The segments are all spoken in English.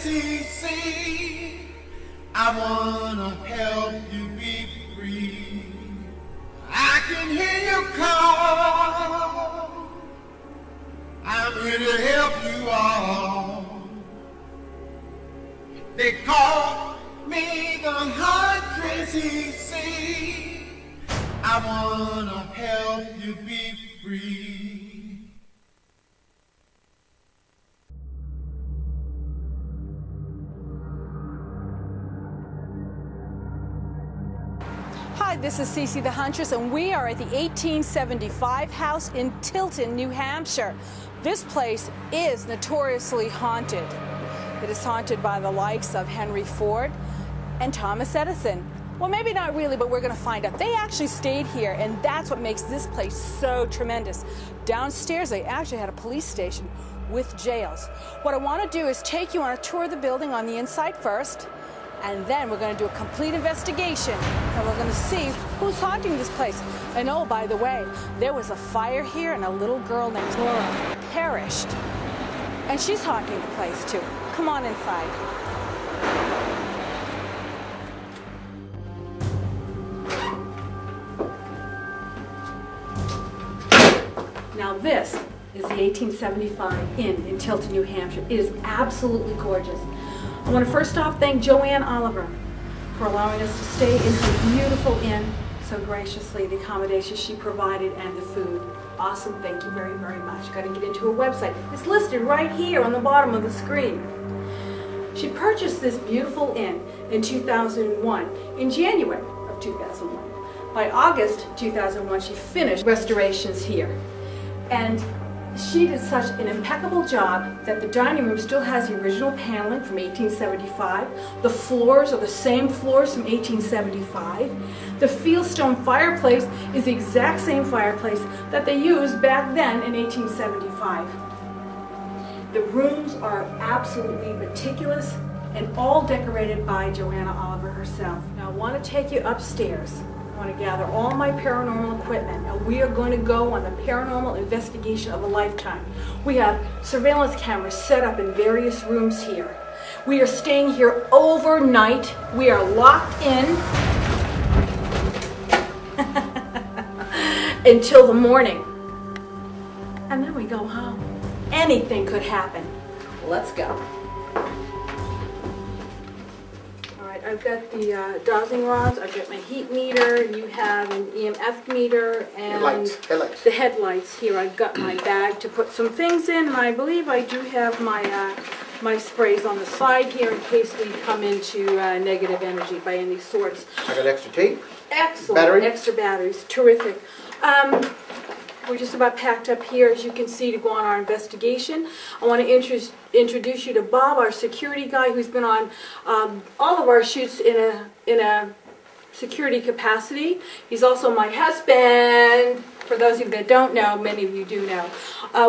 CC, I wanna help you be free. I can hear you call. I'm here to help you all. They call me the hard CC. I wanna help you be free. Hi, this is CC the Huntress, and we are at the 1875 house in Tilton, New Hampshire. This place is notoriously haunted. It is haunted by the likes of Henry Ford and Thomas Edison. Well, maybe not really, but we're going to find out. They actually stayed here, and that's what makes this place so tremendous. Downstairs, they actually had a police station with jails. What I want to do is take you on a tour of the building on the inside first, and then we're going to do a complete investigation, and we're going to see who's haunting this place. And oh, by the way, there was a fire here, and a little girl named Laura perished. And she's haunting the place, too. Come on inside. Now this is the 1875 Inn in Tilton, New Hampshire. It is absolutely gorgeous. I want to first off thank Joanne Oliver for allowing us to stay in her beautiful inn so graciously, the accommodations she provided and the food. Awesome, thank you very, very much. Got to get into her website. It's listed right here on the bottom of the screen. She purchased this beautiful inn in 2001, in January of 2001. By August 2001, she finished restorations here. And she did such an impeccable job that the dining room still has the original paneling from 1875. The floors are the same floors from 1875. The fieldstone fireplace is the exact same fireplace that they used back then in 1875. The rooms are absolutely meticulous and all decorated by Joanna Oliver herself. Now I want to take you upstairs. I want to gather all my paranormal equipment, and we are going to go on the paranormal investigation of a lifetime. We have surveillance cameras set up in various rooms here. We are staying here overnight. We are locked in until the morning. And then we go home. Anything could happen. Let's go. I've got the dowsing rods, I've got my heat meter, you have an EMF meter, and headlights. The headlights here. I've got my bag to put some things in, and I believe I do have my my sprays on the side here in case we come into negative energy by any sorts. I got extra tape. Excellent. Battery. Extra batteries. Terrific. We're just about packed up here, as you can see, to go on our investigation. I want to introduce you to Bob, our security guy, who's been on all of our shoots in a security capacity. He's also my husband. For those of you that don't know, many of you do know.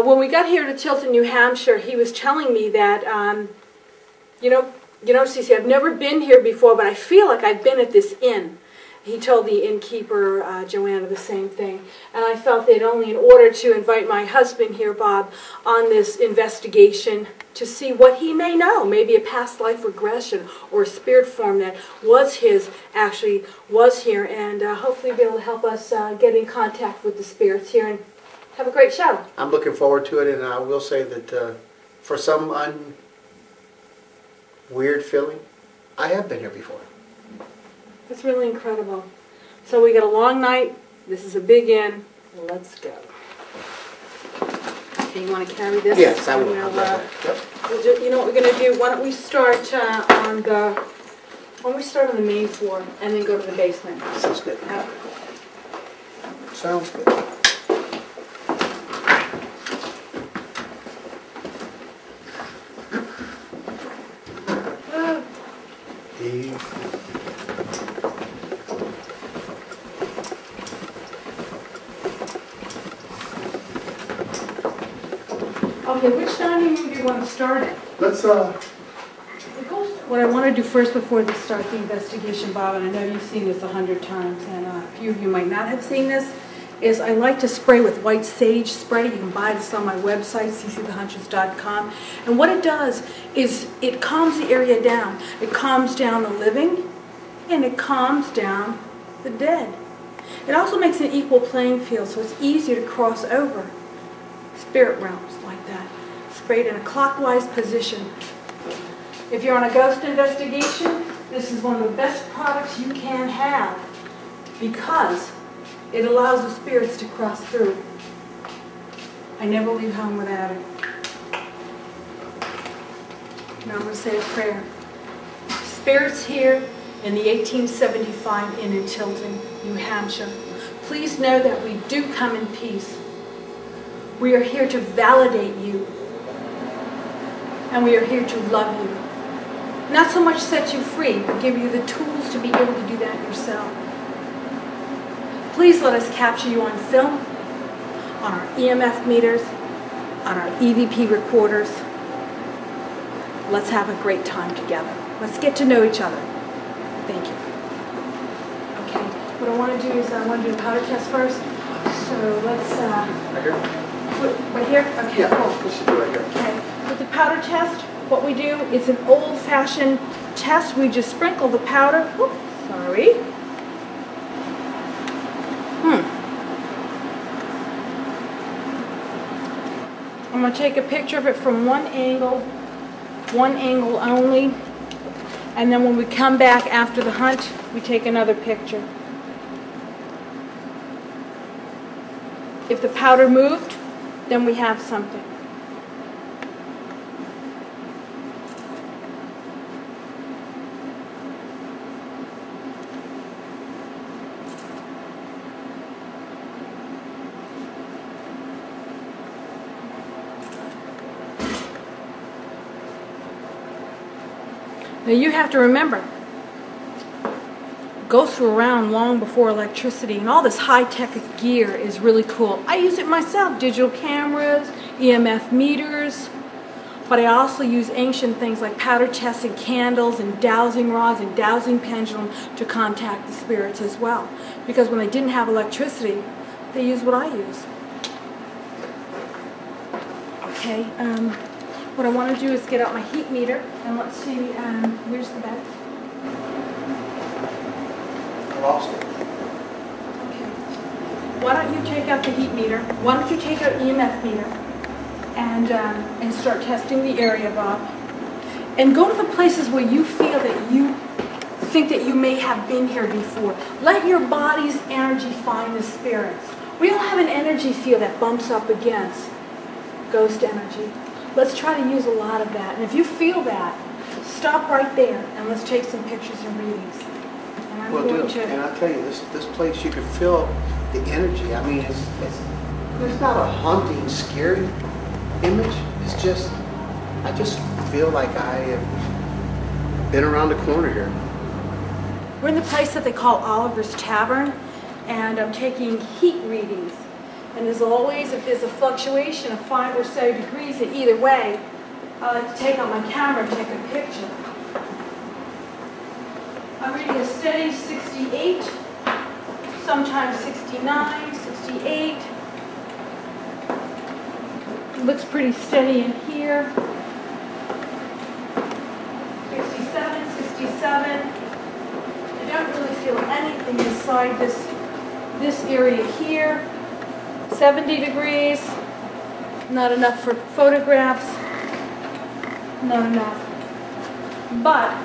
When we got here to Tilton, New Hampshire, he was telling me that, you know, Cece, I've never been here before, but I feel like I've been at this inn. He told the innkeeper, Joanna, the same thing. And I felt that only in order to invite my husband here, Bob, on this investigation to see what he may know, maybe a past life regression or a spirit form that was his, actually was here, and hopefully be able to help us get in contact with the spirits here and have a great show. I'm looking forward to it, and I will say that for some weird feeling, I have been here before. It's really incredible. So we got a long night. This is a big inn. Let's go. Okay, you want to carry this? Yes, I will. Yep. You know what we're going to do? Why don't we start on the main floor and then go to the basement? Sounds good. Sounds good. Okay, which dining room do you want to start in? Let's, What I want to do first before we start the investigation, Bob, and I know you've seen this 100 times, and a few of you might not have seen this, is I like to spray with white sage spray. You can buy this on my website, ccthehunters.com. And what it does is it calms the area down. It calms down the living and it calms down the dead. It also makes an equal playing field, so it's easier to cross over spirit realms like that. Sprayed in a clockwise position. If you're on a ghost investigation, this is one of the best products you can have because it allows the spirits to cross through. I never leave home without it. Now I'm going to say a prayer. Spirits here in the 1875 Inn in Tilton, New Hampshire, please know that we do come in peace. We are here to validate you. And we are here to love you. Not so much set you free, but give you the tools to be able to do that yourself. Please let us capture you on film, on our EMF meters, on our EVP recorders. Let's have a great time together. Let's get to know each other. Thank you. Okay, what I want to do is I want to do a powder test first. So let's... Right here? Right here? Okay, Yeah, cool. we should do right here. Okay, with the powder test, what we do is an old-fashioned test. We just sprinkle the powder. Oops, sorry. I'm going to take a picture of it from one angle only. And then when we come back after the hunt, we take another picture. If the powder moved, then we have something. Now you have to remember, ghosts were around long before electricity, and all this high-tech gear is really cool. I use it myself, digital cameras, EMF meters, but I also use ancient things like powder tests and candles and dowsing rods and dowsing pendulum to contact the spirits as well. Because when they didn't have electricity, they used what I use. Okay, what I want to do is get out my heat meter, and let's see, where's the bed? I lost it. Okay. Why don't you take out the heat meter? Why don't you take out EMF meter and start testing the area, Bob? And go to the places where you feel that you think that you may have been here before. Let your body's energy find the spirits. We all have an energy field that bumps up against ghost energy. Let's try to use a lot of that. And if you feel that, stop right there and let's take some pictures and readings. And I'm going to... And I tell you, this place, you can feel the energy. I mean, it's not a haunting, scary image. It's just, I just feel like I have been around the corner here. We're in the place that they call Oliver's Tavern, and I'm taking heat readings. And as always, if there's a fluctuation of 5 or so degrees in either way, I like to take out my camera and take a picture. I'm reading a steady 68, sometimes 69, 68. It looks pretty steady in here. 67, 67. I don't really feel anything inside this area here. 70 degrees, not enough for photographs, not enough. But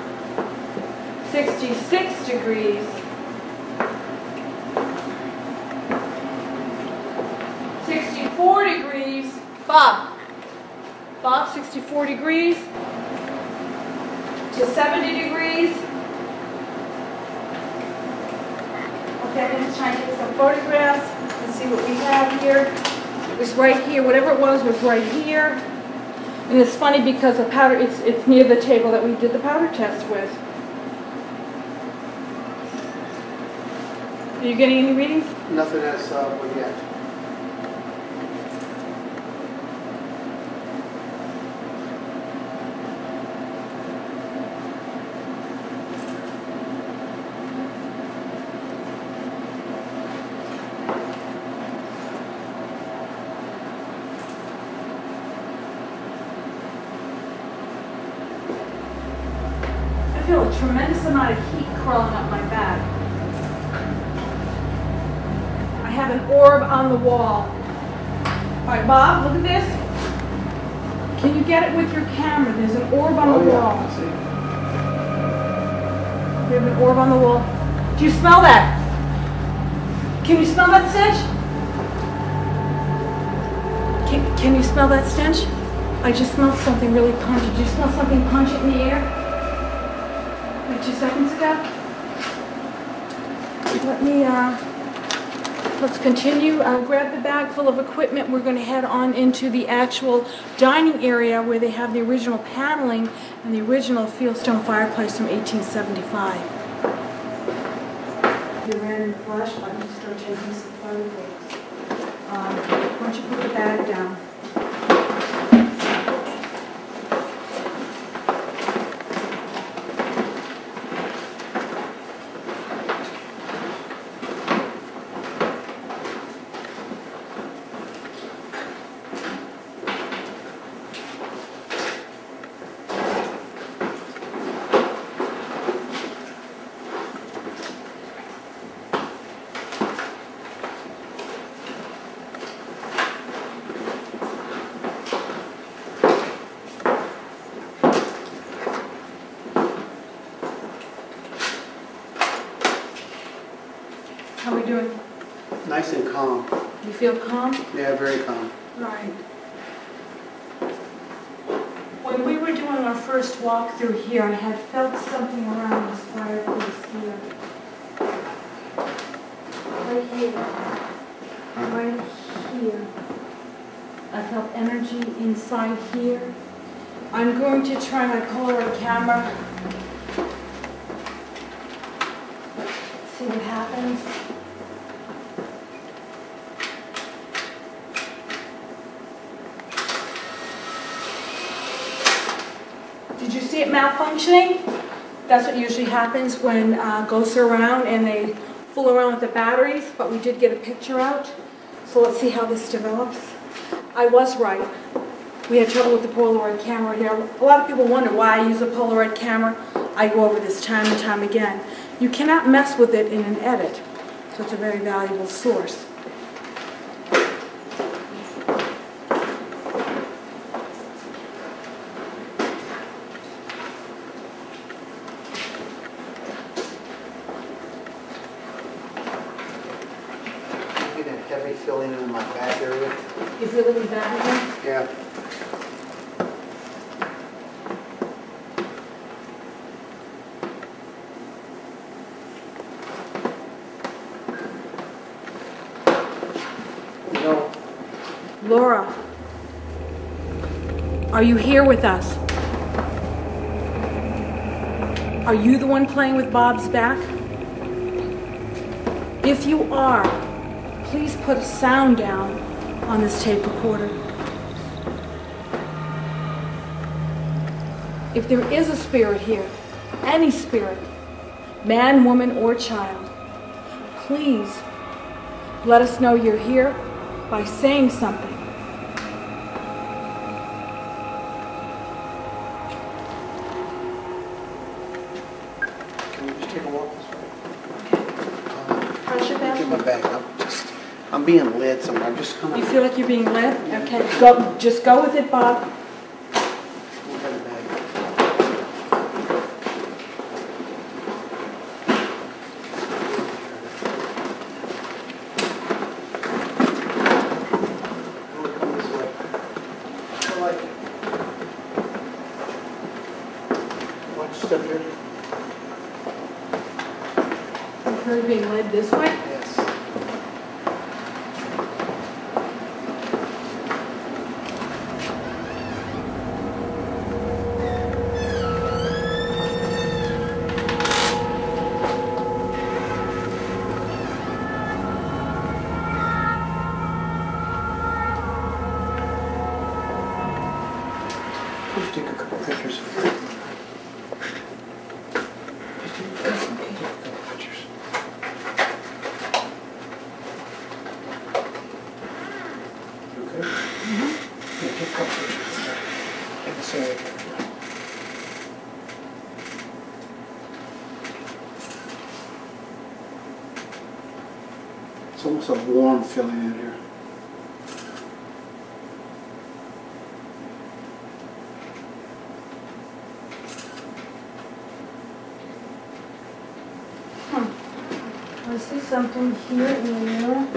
66 degrees, 64 degrees, Bob, 64 degrees to 70 degrees. Okay, let's try and take some photographs. Let's see what we have here. It was right here. Whatever it was right here. And it's funny because the powder, it's near the table that we did the powder test with. Are you getting any readings? Nothing as of yet. a tremendous amount of heat crawling up my back. I have an orb on the wall. All right, Bob, look at this. Can you get it with your camera? There's an orb on the wall. I see. We have an orb on the wall. Do you smell that? Can you smell that stench? Can you smell that stench? I just smelled something really pungent. Did you smell something pungent in the air? Like 2 seconds ago? Let's continue. I'll grab the bag full of equipment. We're going to head on into the actual dining area where they have the original paneling and the original fieldstone fireplace from 1875. The random flashlight, just start taking some photographs. Why don't you put the bag down? How are we doing? Nice and calm. You feel calm? Yeah, very calm. Right. When we were doing our first walk through here, I had felt something around this fireplace here. Right here. Right here. I felt energy inside here. I'm going to try my Polaroid camera. See what happens. Did you see it malfunctioning? That's what usually happens when ghosts are around and they fool around with the batteries, but we did get a picture out. So let's see how this develops. I was right. We had trouble with the Polaroid camera here. A lot of people wonder why I use a Polaroid camera. I go over this time and time again. You cannot mess with it in an edit, so it's a very valuable source. I get a heavy feeling in my back area. You feel it in the back again? Yeah. Laura, are you here with us? Are you the one playing with Bob's back? If you are, please put a sound down on this tape recorder. If there is a spirit here, any spirit, man, woman, or child, please let us know you're here by saying something. Can we just take a walk this way? How's your back? Get my bag. I'm being led somewhere. I'm just coming. You feel like you're being led? Okay, go. Just go with it, Bob. We'll get a bag. Step here. Are you being led this way? Yes. Let's take a couple pictures of it. It's almost a warm feeling in here. I see something here in the mirror.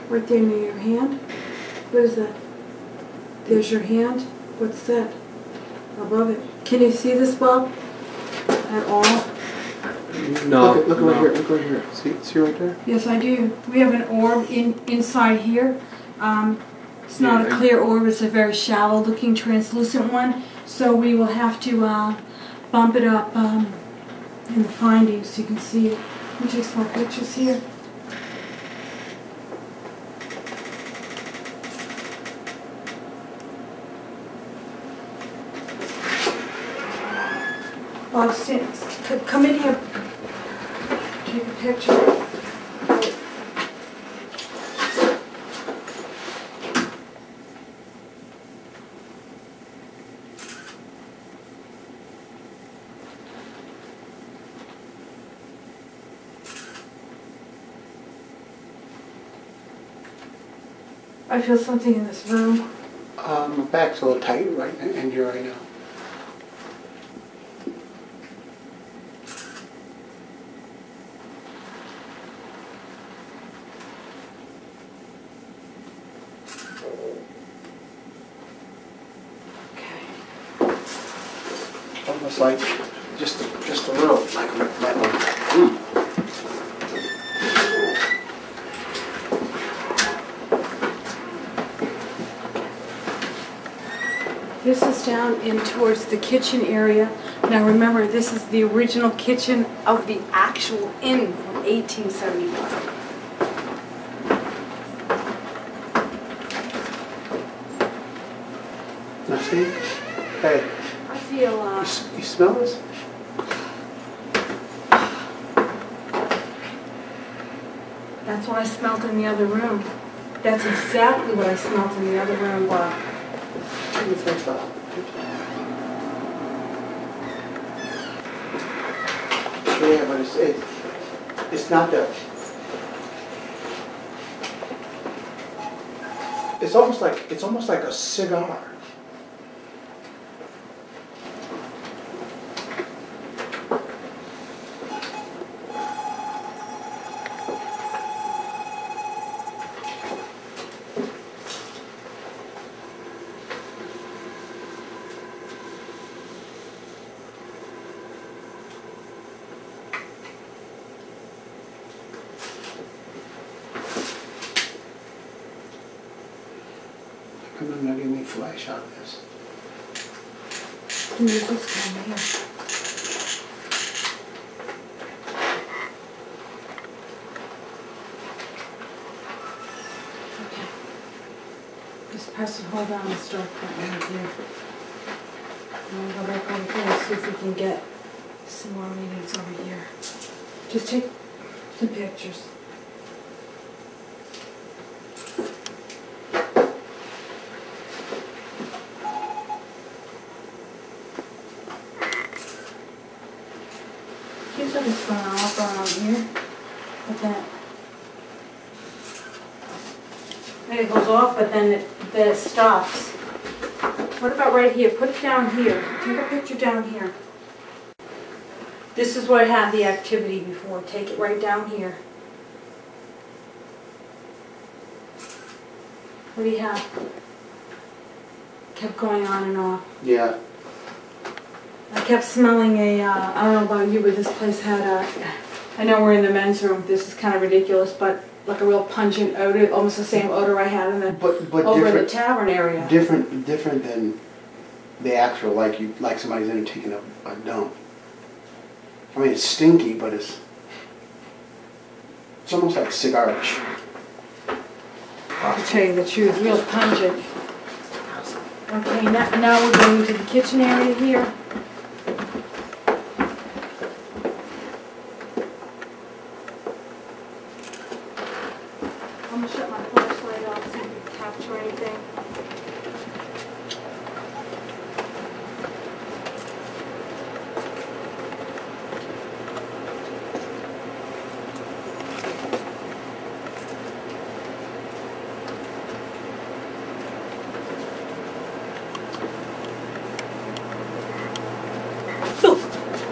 Right there near your hand. What is that? There's your hand. What's that? Above it. Can you see this, Bob? At all? No. Look right here. Look right here. See right there? Yes, I do. We have an orb inside here. It's not a clear orb. It's a very shallow-looking, translucent one. So we will have to bump it up in the findings so you can see it. Let me take some more pictures here. Bob, come in here. Take a picture. I feel something in this room. My back's a little tight in here right now. Almost like just a little like that one. This is down in towards the kitchen area. Now remember, this is the original kitchen of the actual inn from 1875. Now see? Hey. I feel, You smell this? That's what I smelled in the other room. That's exactly what I smelled in the other room, Bob. Take your face off. Yeah, but it's not the. It's almost like a cigar. Come on, not give me flash out of this. Can you just come here? Okay. Just press and hold on and start putting it here. And we'll go back over here and see if we can get some more readings over here. Just take some pictures. Here's what is going on here. But then it goes off, but then it stops. What about right here? Put it down here. Take a picture down here. This is where I had the activity before. Take it right down here. What do you have? Kept going on and off. Yeah. I kept smelling I don't know about you, but this place had I know we're in the men's room, this is kind of ridiculous, but like a real pungent odor, almost the same odor I had in the, but over the tavern area. Different than the actual, like somebody's in there taking a dump. I mean, it's stinky, but it's almost like cigarish. To tell you the truth, real pungent. Okay, now we're going to the kitchen area here. I'm going to shut my flashlight off so you can capture anything.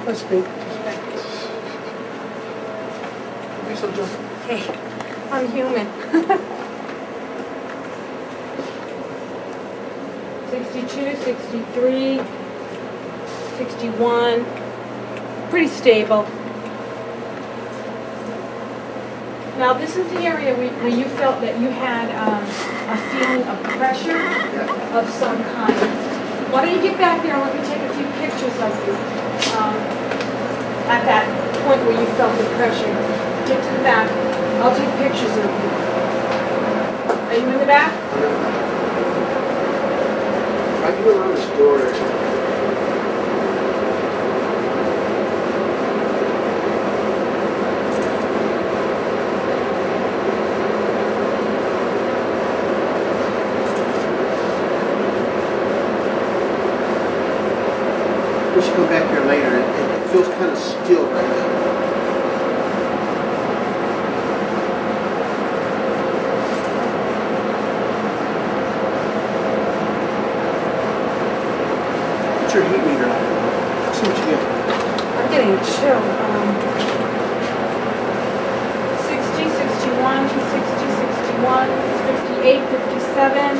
Let's speak. Be so gentle. Hey, I'm human. 62, 63, 61. Pretty stable. Now this is the area where you felt that you had a feeling of pressure of some kind. Why don't you get back there and let me take a few pictures of you at that point where you felt the pressure. Get to the back. I'll take pictures of you. Are you in the back? I do around the store. We should come back here later. It feels kind of still right now. Put your heat meter on. Let's see what you get. I'm getting a chill. 60, 61, 60, 61, 58, 57,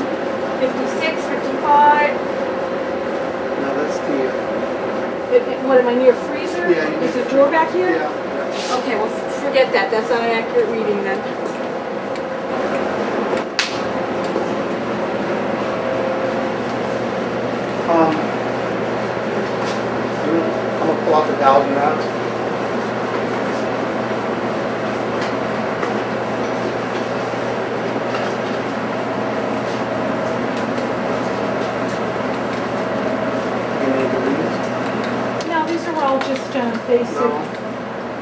56, 55. No, that's the... What, am I near a freezer? Yeah. Is the door back here? Yeah. Okay, well, forget that. That's not an accurate reading then. I'm going to pull out the valve rods. Basic. No.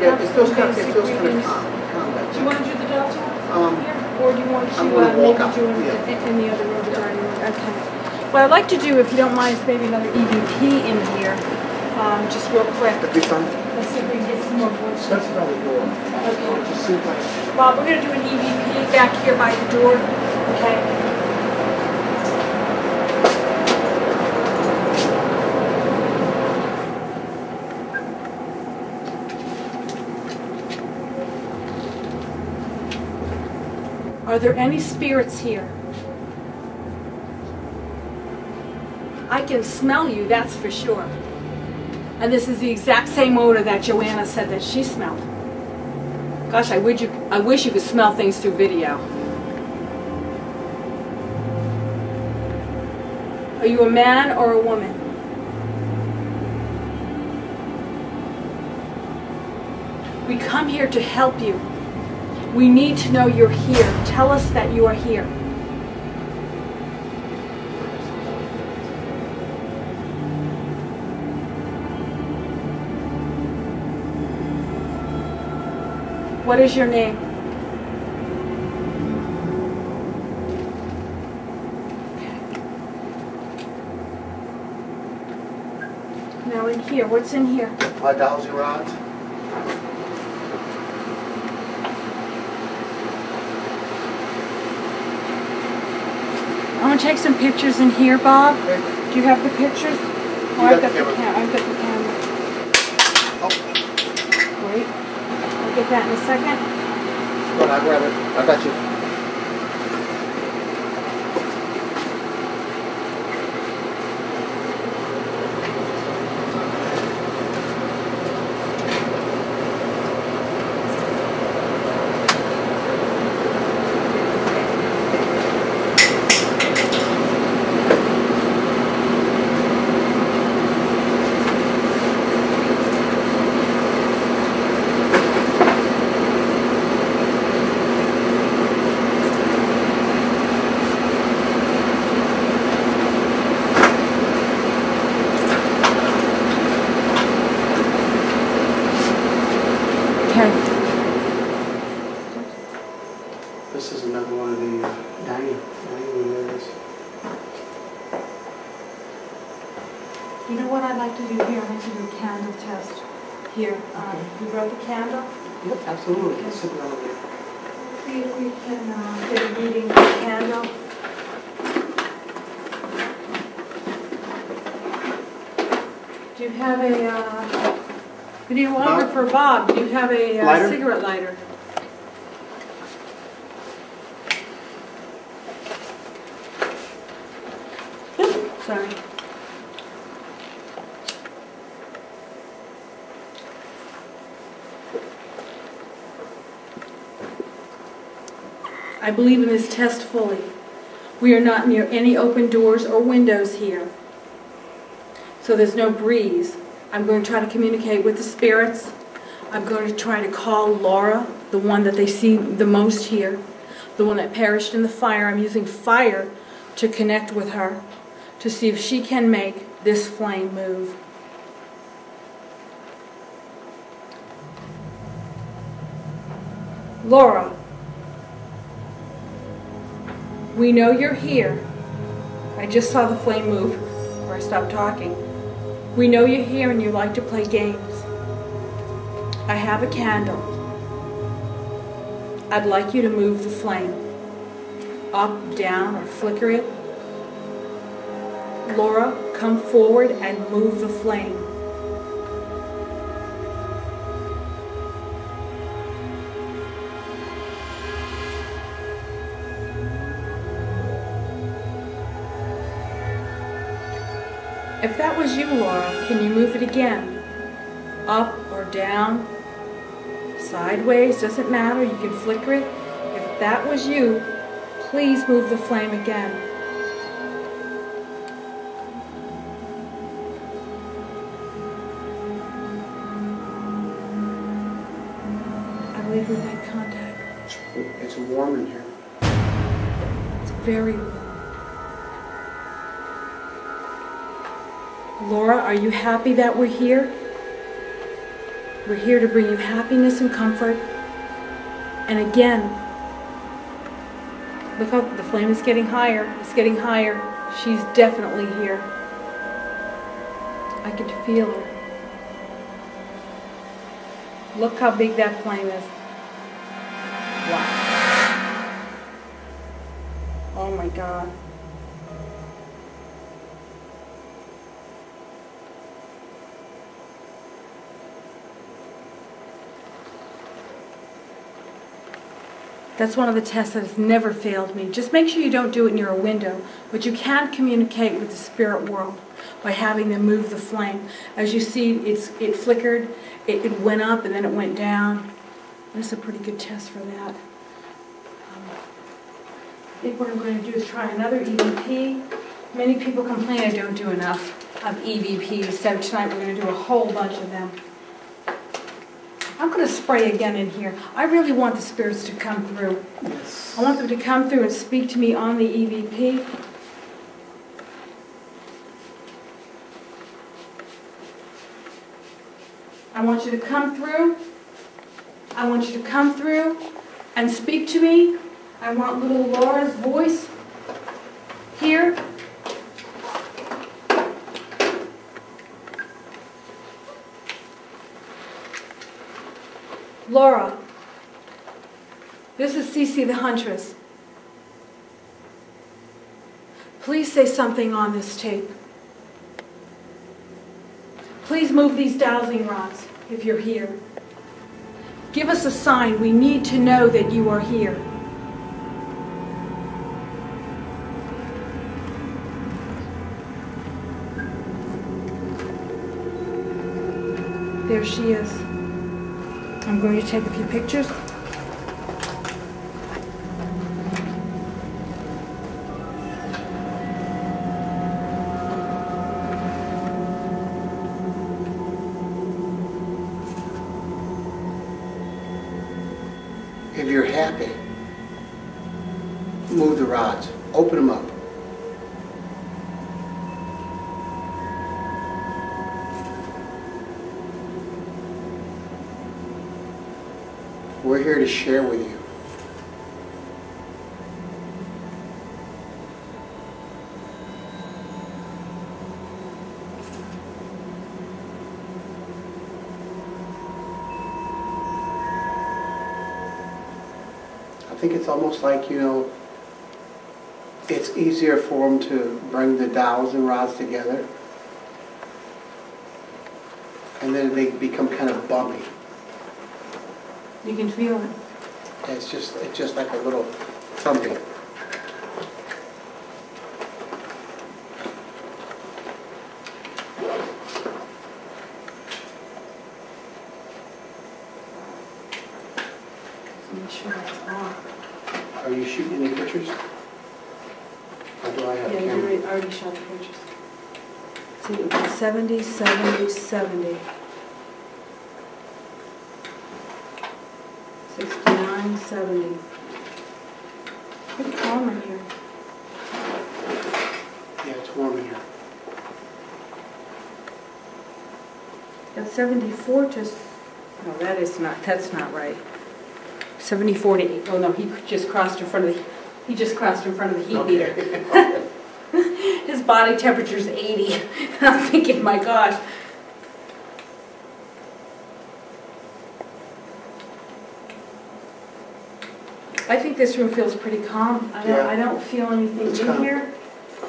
Yeah, it feels kind of readings. calm. Do you want to do the Delta here? Or do you want to I'm gonna walk maybe out. do it in the other room, the dining room? Okay. What I'd like to do, if you don't mind, is maybe another EVP in here, just real quick. That'd be fun. Let's see if we can get some more voice. That's about the door. Okay. It just seems like... Bob, we're going to do an EVP back here by the door. Okay. Are there any spirits here? I can smell you, that's for sure. And this is the exact same odor that Joanna said that she smelled. Gosh, I wish you could smell things through video. Are you a man or a woman? We come here to help you. We need to know you're here. Tell us that you are here. What is your name? Now in here, what's in here? My dowsing rods. I'm going to take some pictures in here, Bob. Okay. Do you have the pictures? Oh, I've got the camera. I've got the camera. Oh. Wait. I'll get that in a second. Go on, I'll grab it. I got you. This is another one of the dining room areas. You know what I'd like to do here? I'd like to do a candle test here. You brought the candle? Yep, absolutely. It's sitting over there. See if we can get a reading of the candle. Do you have We need a walker for Bob. Do you have a Lighter? cigarette lighter? Sorry. I believe in this test fully. We are not near any open doors or windows here. So there's no breeze. I'm going to try to communicate with the spirits. I'm going to try to call Laura, the one that they see the most here, the one that perished in the fire. I'm using fire to connect with her, to see if she can make this flame move. Laura, we know you're here. I just saw the flame move, or I stopped talking. We know you're here and you like to play games. I have a candle. I'd like you to move the flame. Up, down, or flicker it. Laura, come forward and move the flame. If that was you, Laura, can you move it again? Up or down, sideways, doesn't matter, you can flicker it. If that was you, please move the flame again. I believe we've had contact. It's warm in here. It's very warm. Laura, are you happy that we're here? We're here to bring you happiness and comfort. And again, look how the flame is getting higher. It's getting higher. She's definitely here. I can feel her. Look how big that flame is. Wow. Oh my God. That's one of the tests that has never failed me. Just make sure you don't do it near a window, but you can communicate with the spirit world by having them move the flame. As you see, it flickered, it went up, and then it went down. This is a pretty good test for that. I think what I'm going to do is try another EVP. Many people complain I don't do enough of EVPs, so tonight we're going to do a whole bunch of them. I'm going to spray again in here. I really want the spirits to come through. Yes. I want them to come through and speak to me on the EVP. I want you to come through. I want you to come through and speak to me. I want little Laura's voice here. Laura, this is CC the Huntress. Please say something on this tape. Please move these dowsing rods if you're here. Give us a sign. We need to know that you are here. There she is. I'm going to take a few pictures. If you're happy, move the rods, open them up. We're here to share with you. I think it's almost like, you know, it's easier for them to bring the dowels and rods together. and then they become kind of bumpy. You can feel it. It's just like a little thumping. I'm sure that's off. Are you shooting any pictures? Or do I have a Yeah, camera? you already shot the pictures. See, it was 70, 70, 70. 69, 70. Pretty calm in here. Yeah, it's warm in here. That 74 just, no, that's not right. 74 to 8. Oh no, he just crossed in front of the heat meter. His body temperature is 80. I'm thinking, my gosh. I think this room feels pretty calm. I don't feel anything It's in calm. here.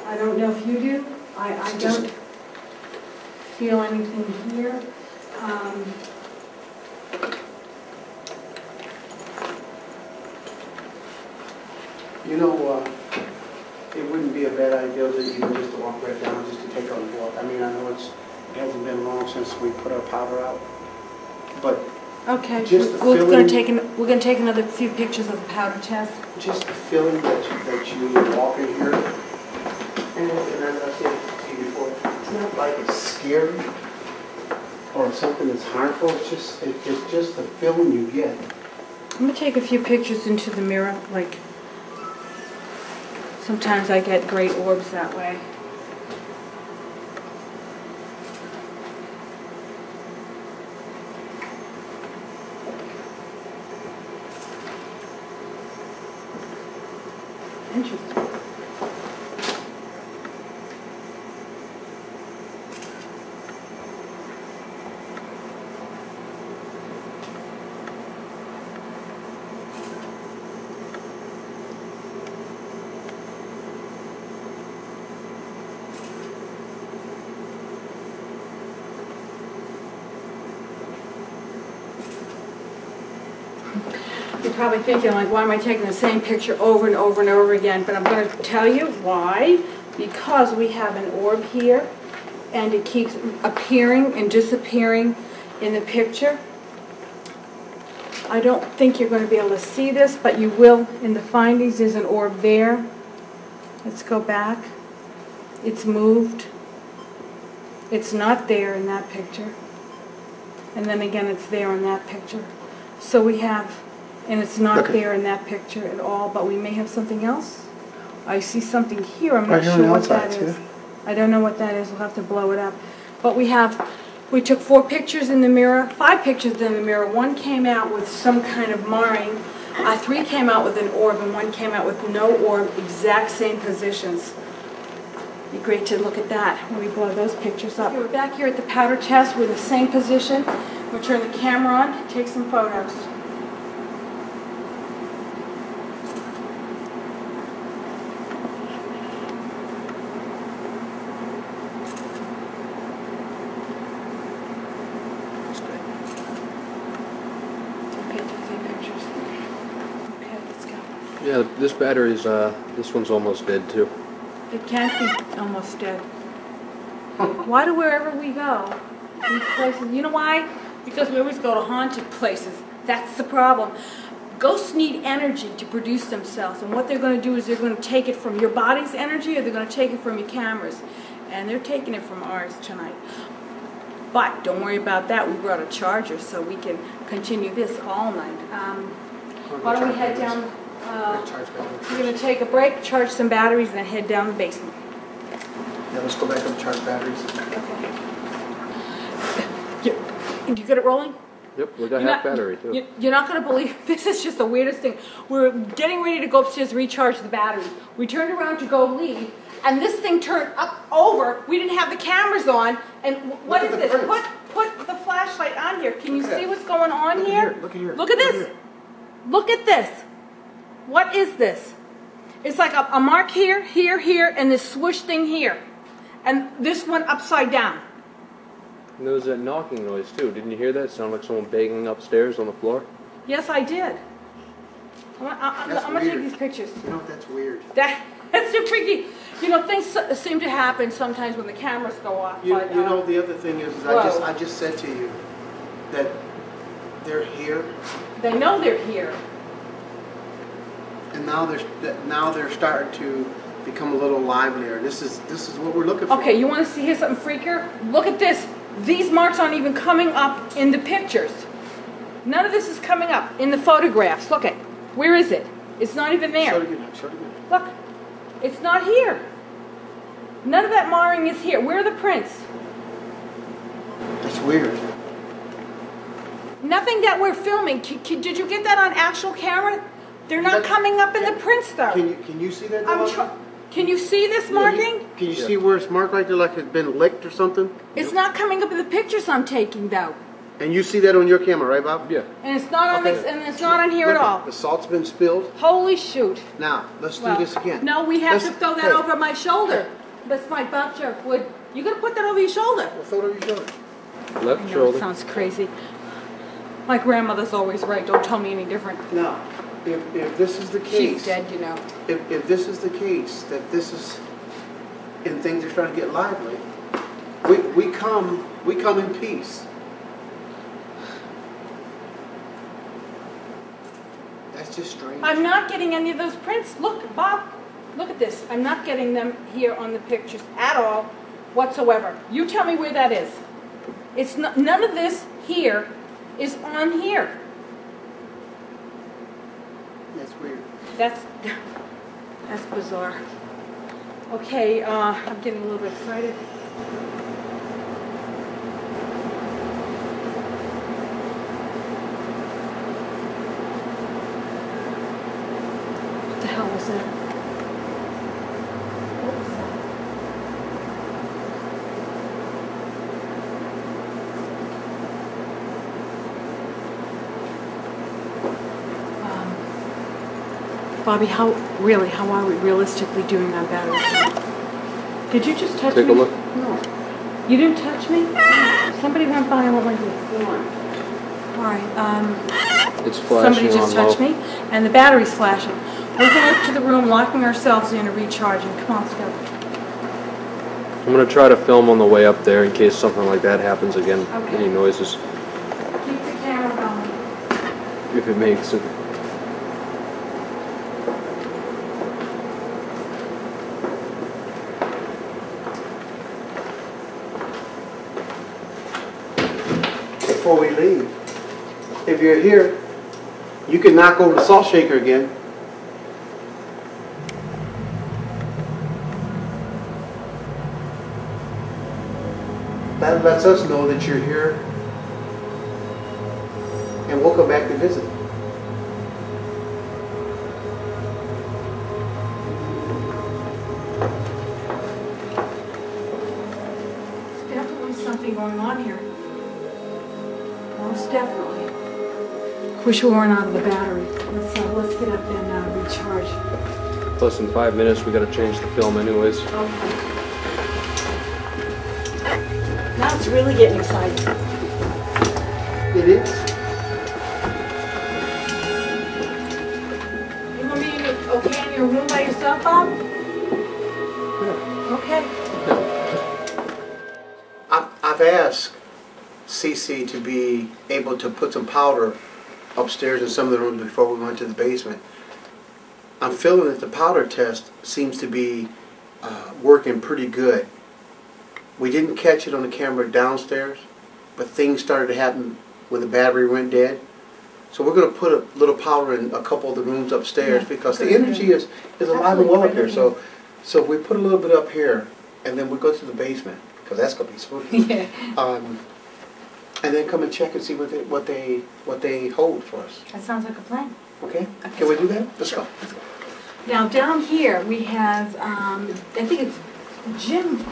I don't know if you do. I don't feel anything here. You know, it wouldn't be a bad idea to even just to walk right down, just to take a walk. I mean, I know it hasn't been long since we put our powder out, but Okay, just the we're feeling, going to take another few pictures of the powder test. just the feeling that you walk in here, and as I said to you before, it's not like it's scary or something that's harmful. It's just the feeling you get. I'm going to take a few pictures into the mirror, like sometimes I get great orbs that way. Interesting. You're probably thinking, like, why am I taking the same picture over and over and over again? But I'm going to tell you why. Because we have an orb here, and it keeps appearing and disappearing in the picture. I don't think you're going to be able to see this, but you will in the findings. There's an orb there. Let's go back. It's moved. It's not there in that picture. And then again, it's there in that picture. So we have... And it's not there in that picture at all, but we may have something else. I see something here. I'm not sure what that is. I don't know what that is. We'll have to blow it up. But we took 4 pictures in the mirror, 5 pictures in the mirror. 1 came out with some kind of marring. 3 came out with an orb, and 1 came out with no orb, exact same positions. It'd be great to look at that when we blow those pictures up. We're back here at the powder test. We're in the same position. We'll turn the camera on, take some photos. Yeah, this battery's, this one's almost dead too. It can't be almost dead. Why do wherever we go, these places, you know why? Because we always go to haunted places. That's the problem. Ghosts need energy to produce themselves, and what they're going to do is they're going to take it from your body's energy, or they're going to take it from your cameras. And they're taking it from ours tonight. But don't worry about that. We brought a charger so we can continue this all night. Why don't we head down? We're going to take a break, charge some batteries, and then head down the basement. Yeah, let's go back and charge batteries. Okay. You get it rolling? Yep, we got half battery too. You're not going to believe, this is just the weirdest thing. We're getting ready to go upstairs to recharge the battery. We turned around to go leave, and this thing turned up over. We didn't have the cameras on, and what is this? Put the flashlight on here. Can you see what's going on here? Look at here. Look at this. Look at this. What is this? It's like a mark here, here, here, and this swoosh thing here. And this one upside down. And there was that knocking noise too. Didn't you hear that? It sounded like someone banging upstairs on the floor. Yes, I did. I'm gonna take these pictures. You know, that's weird. That's too freaky. You know, things seem to happen sometimes when the cameras go off. You But, know, the other thing is I just said to you that they're here, they know they're here. and now they're starting to become a little livelier. This is what we're looking for. Okay, you want to see something freakier? Look at this. These marks aren't even coming up in the pictures. None of this is coming up in the photographs. Look at. Where is it? It's not even there. Show it again. Show it again. Look. It's not here. None of that marring is here. Where are the prints? That's weird. Nothing that we're filming. Did you get that on actual camera? They're not coming up in the prints though. Can you see that? Can you see this marking? Can you see where it's marked like there, like it's been licked or something? It's not coming up in the pictures I'm taking though. And you see that on your camera, right, Bob? Yeah. And it's not on this, and it's not on here at all. The salt's been spilled. Holy shoot. Now, let's do this again. No, we have to throw that over my shoulder. That's my butcher. You gotta put that over your shoulder. We'll throw it over your shoulder. Left I know, shoulder. it sounds crazy. My grandmother's always right. Don't tell me any different. Now, if this is the case, She's dead, you know. If this is the case, that this is, and things are starting to get lively, we come in peace. That's just strange. I'm not getting any of those prints. Look, Bob, look at this. I'm not getting them here on the pictures at all, whatsoever. You tell me where that is. It's not, none of this here is on here. That's weird. That's bizarre. Okay, I'm getting a little bit excited. What the hell was that? What was that? Bobby, how are we realistically doing on battery? Did you just touch me? Take a look. No. You didn't touch me? Somebody went by and went like this. Go on. All right. It's flashing. Somebody just touched me, and the battery's flashing. We're going up to the room, locking ourselves in and recharging. Come on, let's go. I'm going to try to film on the way up there in case something like that happens again. Okay. Any noises. Keep the camera going. If it makes it. Before we leave, if you're here, you can knock over the salt shaker again. That lets us know that you're here, and we'll come back to visit. There's definitely something going on here. Most definitely. Wish we weren't out of the battery. Let's get up and recharge. Less than 5 minutes, we got to change the film anyways. Okay. Now it's really getting exciting. It is. You want me to be okay in your room by yourself, Bob? Okay. I've asked CC to be able to put some powder upstairs in some of the rooms before we went to the basement. I'm feeling that the powder test seems to be working pretty good. We didn't catch it on the camera downstairs, but things started to happen when the battery went dead. So we're going to put a little powder in a couple of the rooms upstairs because the energy is alive and well up here. So if we put a little bit up here, and then we go to the basement, because that's going to be spooky. Yeah. And then come and check and see what they hold for us. That sounds like a plan. Okay? Can we do that? Let's go. Now down here we have, I think it's Jim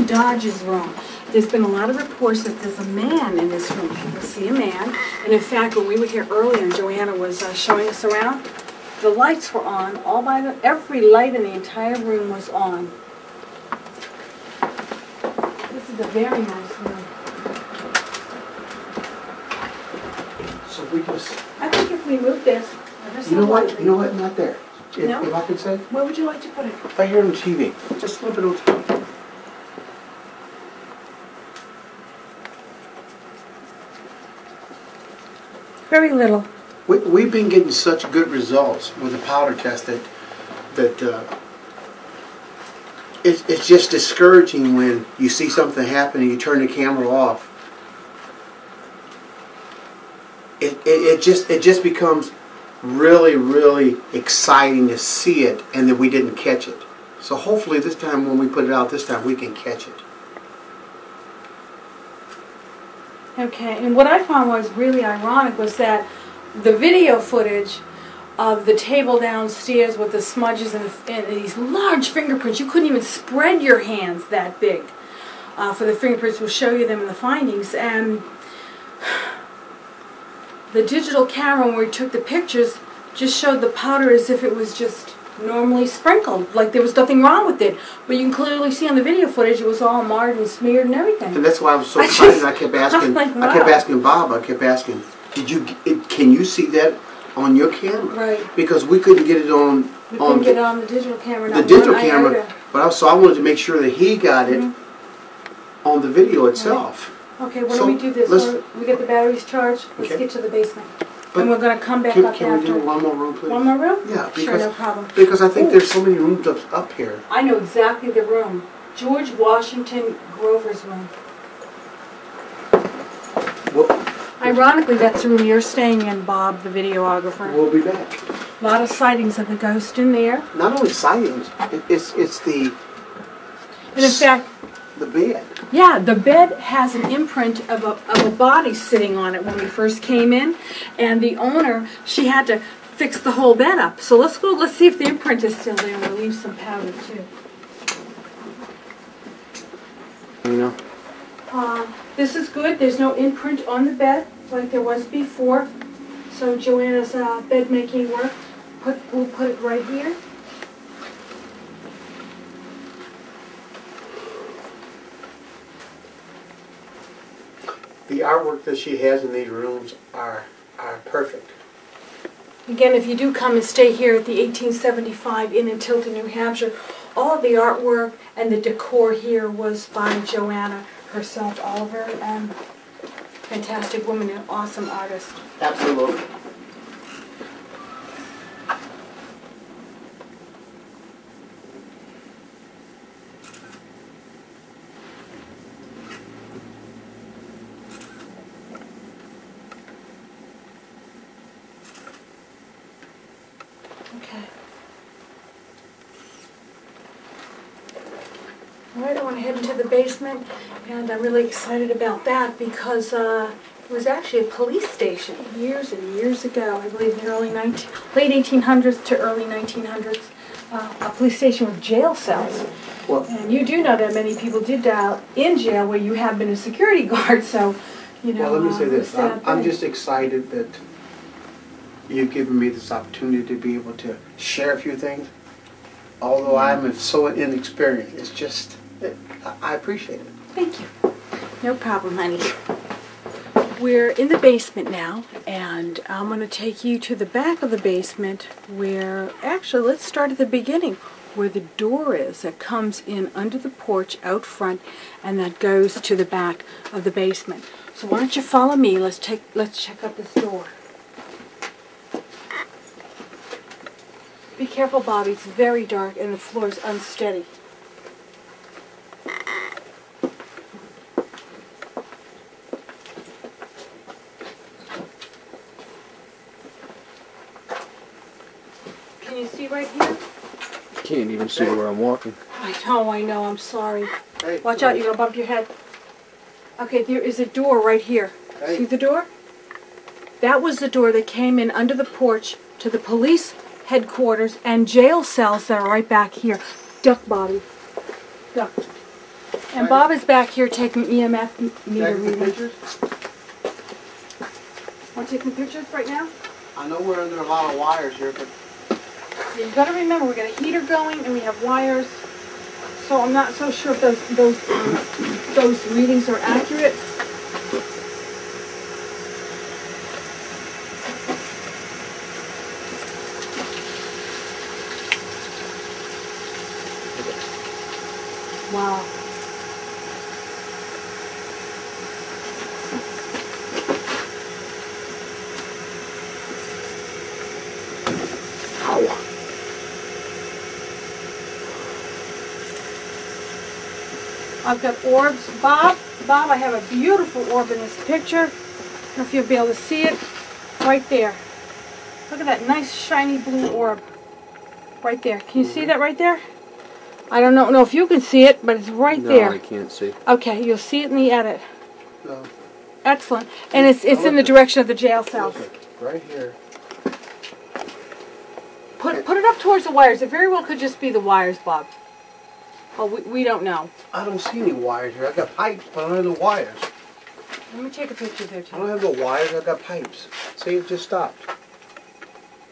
Dodge's room. There's been a lot of reports that there's a man in this room. People see a man. And in fact, when we were here earlier and Joanna was showing us around, the lights were on. Every light in the entire room was on. This is a very nice room. just... I think if we move this, You know what? You know what? Not there. No? If I could say, Where would you like to put it? right here on the TV. Just a little bit of TV. Very little. We've been getting such good results with the powder test that it's just discouraging when you see something happen and you turn the camera off. It just becomes really, really exciting to see it, and that we didn't catch it. So hopefully this time when we put it out this time we can catch it. Okay, and what I found was really ironic was that the video footage of the table downstairs with the smudges and these large fingerprints, you couldn't even spread your hands that big for the fingerprints. We'll show you them in the findings. And the digital camera, when we took the pictures, just showed the powder as if it was just normally sprinkled, like there was nothing wrong with it. But you can clearly see on the video footage it was all marred and smeared and everything. And that's why I was so excited. I kept asking. Like, wow. I kept asking Bob. I kept asking, can you see that on your camera? Right. Because we couldn't get it on. We couldn't get it on the digital camera. The digital camera. But also I wanted to make sure that he got it on the video itself. Right. Okay, why don't we do this? We get the batteries charged. Let's get to the basement. And we're going to come back up after. Can we do one more room, please? One more room? Yeah. Because, sure, no problem. Because I think there's so many rooms up here. I know exactly the room. George Washington Grover's room. Well, ironically, that's the room you're staying in, Bob, the videographer. We'll be back. A lot of sightings of the ghost in there. Not only sightings, it's the... And in fact... The bed. Yeah, the bed has an imprint of a body sitting on it when we first came in, and the owner, she had to fix the whole bed up. So let's see if the imprint is still there, and we'll leave some powder too. You know? This is good. There's no imprint on the bed like there was before. So Joanna's bed making work. We'll put it right here. The artwork that she has in these rooms are perfect. Again, if you do come and stay here at the 1875 Inn in Tilton, New Hampshire, all of the artwork and the decor here was by Joanna herself, Oliver, and fantastic woman and awesome artist. Absolutely. Okay. Alright, I want to head into the basement, and I'm really excited about that because it was actually a police station years and years ago, I believe in the late 1800s to early 1900s, a police station with jail cells. Well, and you do know that many people did die in jail where you have been a security guard, so, you know. well, let me say this. sad I'm thing. just excited that you've given me this opportunity to be able to share a few things. Although I'm so inexperienced, it's just, I appreciate it. Thank you. No problem, honey. We're in the basement now, and I'm going to take you to the back of the basement where, actually, let's start at the beginning, where the door is that comes in under the porch out front, and that goes to the back of the basement. So why don't you follow me? Let's check out this door. Be careful, Bobby. It's very dark, and the floor is unsteady. Can you see right here? Can't even see where I'm walking. I know, I'm sorry. Hey, Watch out, you're going to bump your head. Okay, there is a door right here. Hey. See the door? That was the door that came in under the porch to the police headquarters and jail cells that are right back here. Duck, Bobby. Duck. And Bob is back here taking EMF meter readings. Pictures? Want to take some pictures right now? I know we're under a lot of wires here, but You've got to remember, we've got a heater going and we have wires. So I'm not so sure if those readings are accurate. I've got orbs. Bob, I have a beautiful orb in this picture. I don't know if you'll be able to see it. Right there. Look at that nice shiny blue orb. Right there. Can you see that right there? I don't know if you can see it, but it's right there. No, I can't see. Okay, you'll see it in the edit. No. Excellent. And it's in the direction of the jail cells. Right here. Put it up towards the wires. It very well could just be the wires, Bob. Oh, we don't know. I don't see any wires here. I got pipes, but I don't have the wires. Let me take a picture there, I too. don't have the wires. I got pipes. See, it just stopped.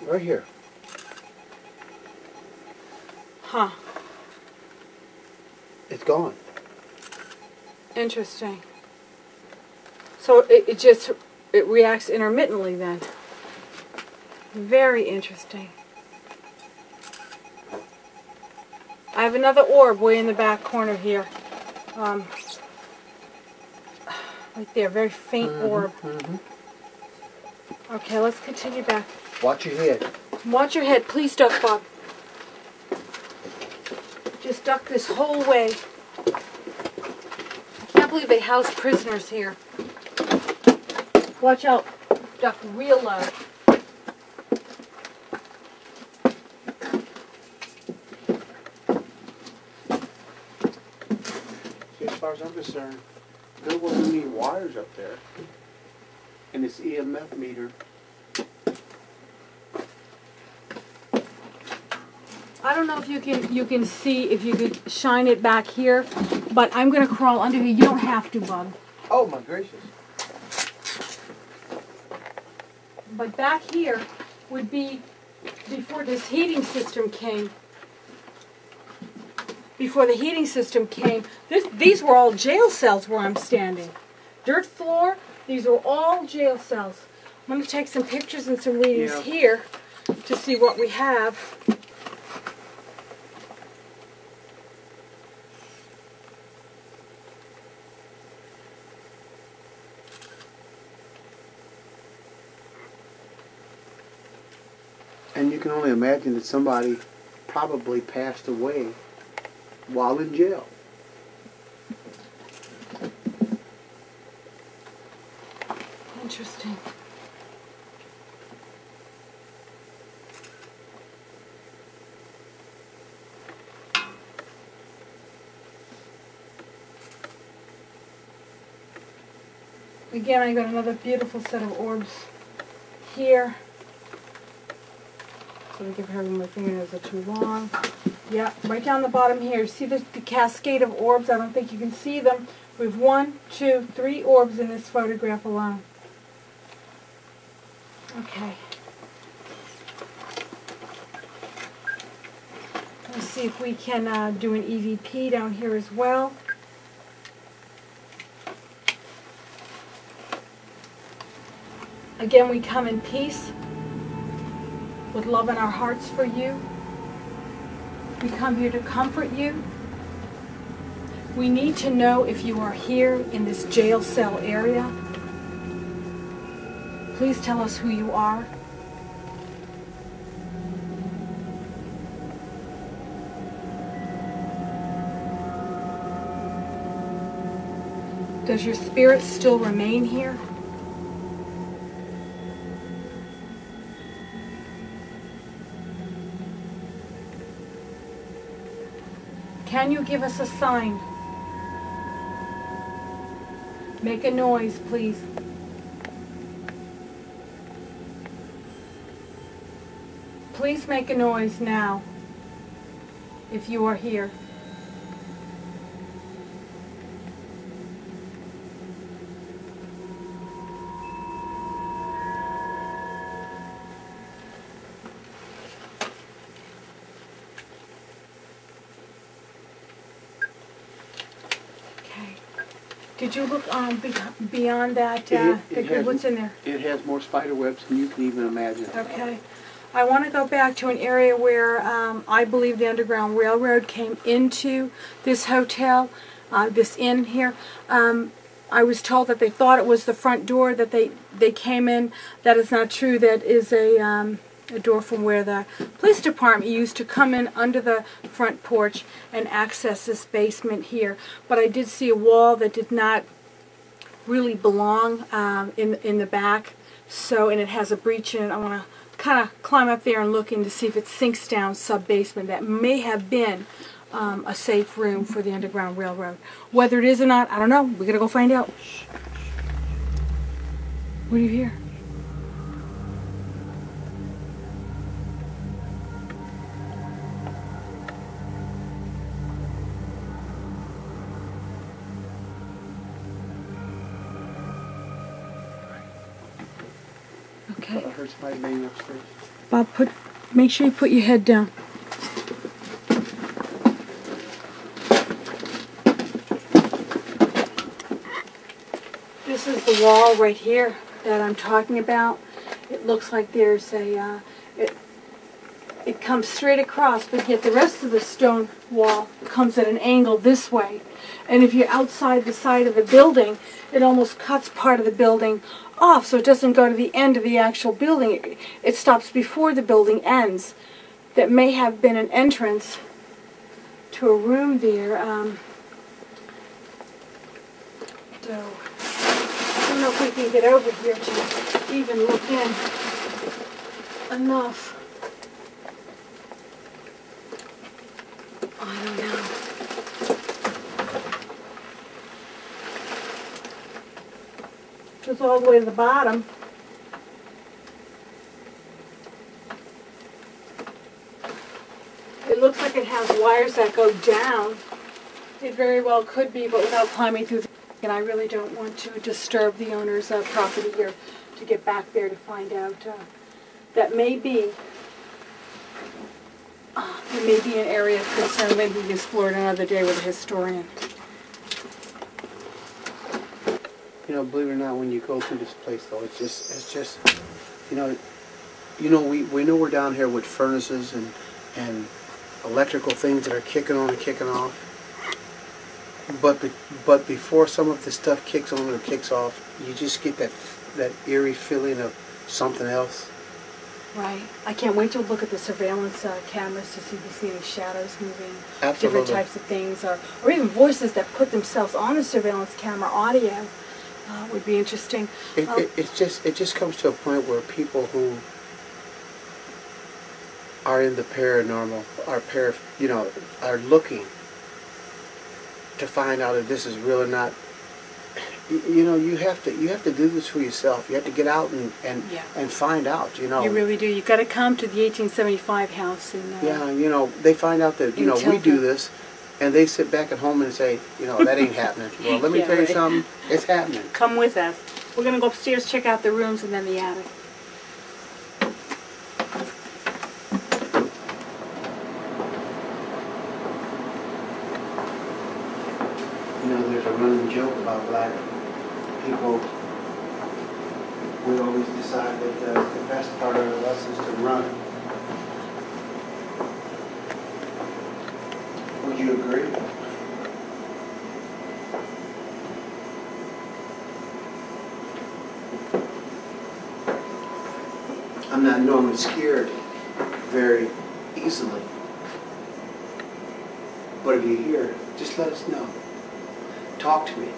Right here. Huh. It's gone. Interesting. So it reacts intermittently then. Very interesting. I have another orb way in the back corner here. Right there, very faint orb. Okay, let's continue back. Watch your head. Watch your head. Please duck, Bob. Just duck this whole way. I can't believe they house prisoners here. Watch out. Duck real low. See, as far as I'm concerned, there wasn't any wires up there. And this EMF meter. I don't know if you can see, if you could shine it back here, but I'm going to crawl under here. You don't have to, Bob. Oh my gracious. But back here would be before this heating system came. Before the heating system came, these were all jail cells where I'm standing. Dirt floor, these are all jail cells. I'm going to take some pictures and some readings here to see what we have. And you can only imagine that somebody probably passed away while in jail. Interesting. Again, I got another beautiful set of orbs here. So we give her my fingernails are too long. Yeah, right down the bottom here. See the cascade of orbs? I don't think you can see them. We have 1, 2, 3 orbs in this photograph alone. Okay. Let's see if we can do an EVP down here as well. Again, we come in peace, with love in our hearts for you. We come here to comfort you. We need to know if you are here in this jail cell area. Please tell us who you are. Does your spirit still remain here? Can you give us a sign? Make a noise, please. Please make a noise now, if you are here. Did you look beyond that? What's in there? It has more spider webs than you can even imagine. Okay. I want to go back to an area where I believe the Underground Railroad came into this hotel, this inn here. I was told that they thought it was the front door that they came in. That is not true. That is a a door from where the police department used to come in under the front porch and access this basement here. But I did see a wall that did not really belong in the back, so, and it has a breach in it. I want to kind of climb up there and look in to see if it sinks down sub-basement. That may have been a safe room for the Underground Railroad. Whether it is or not, I don't know. We're going to go find out. What do you hear? Okay. I heard somebody banging upstairs. Bob, make sure you put your head down. This is the wall right here that I'm talking about. It looks like there's a, it comes straight across, but yet the rest of the stone wall comes at an angle this way. And if you're outside the side of the building, it almost cuts part of the building off, so it doesn't go to the end of the actual building. It stops before the building ends. That may have been an entrance to a room there. So I don't know if we can get over here to even look in enough. I don't know. It's all the way to the bottom. It looks like it has wires that go down. It very well could be, but without climbing through the... And I really don't want to disturb the owner's property here to get back there to find out. That may be... it may be an area of concern. Maybe we can explore it another day with a historian. You know, believe it or not, when you go through this place, though, it's just, you know, we know we're down here with furnaces and electrical things that are kicking on and kicking off. But before some of this stuff kicks on or kicks off, you just get that eerie feeling of something else. Right. I can't wait to look at the surveillance cameras to see if we see any shadows moving, Absolutely. different types of things, or even voices that put themselves on a surveillance camera audio. Would be interesting. It just comes to a point where people who are in the paranormal are looking to find out if this is real or not. You know, you have to do this for yourself. You have to get out and find out. You know, you really do. You got to come to the 1875 house. Yeah, you know, they find out that we do this. And they sit back at home and say, you know, that ain't happening. Well, let me tell you something. It's happening. Come with us. We're going to go upstairs, check out the rooms, and then the attic. You know, there's a running joke about black people. We always decide that the best part of us is to run. Would you agree? I'm not normally scared very easily. But if you're here, just let us know. Talk to me.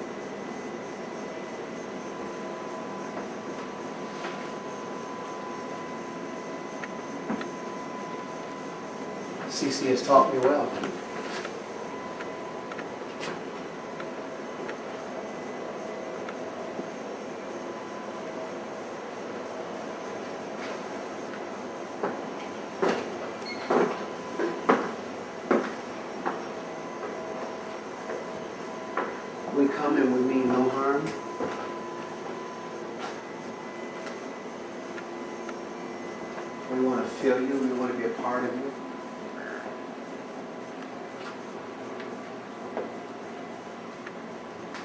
CC has taught me well. We come and we mean no harm. We want to feel you. We want to be a part of you.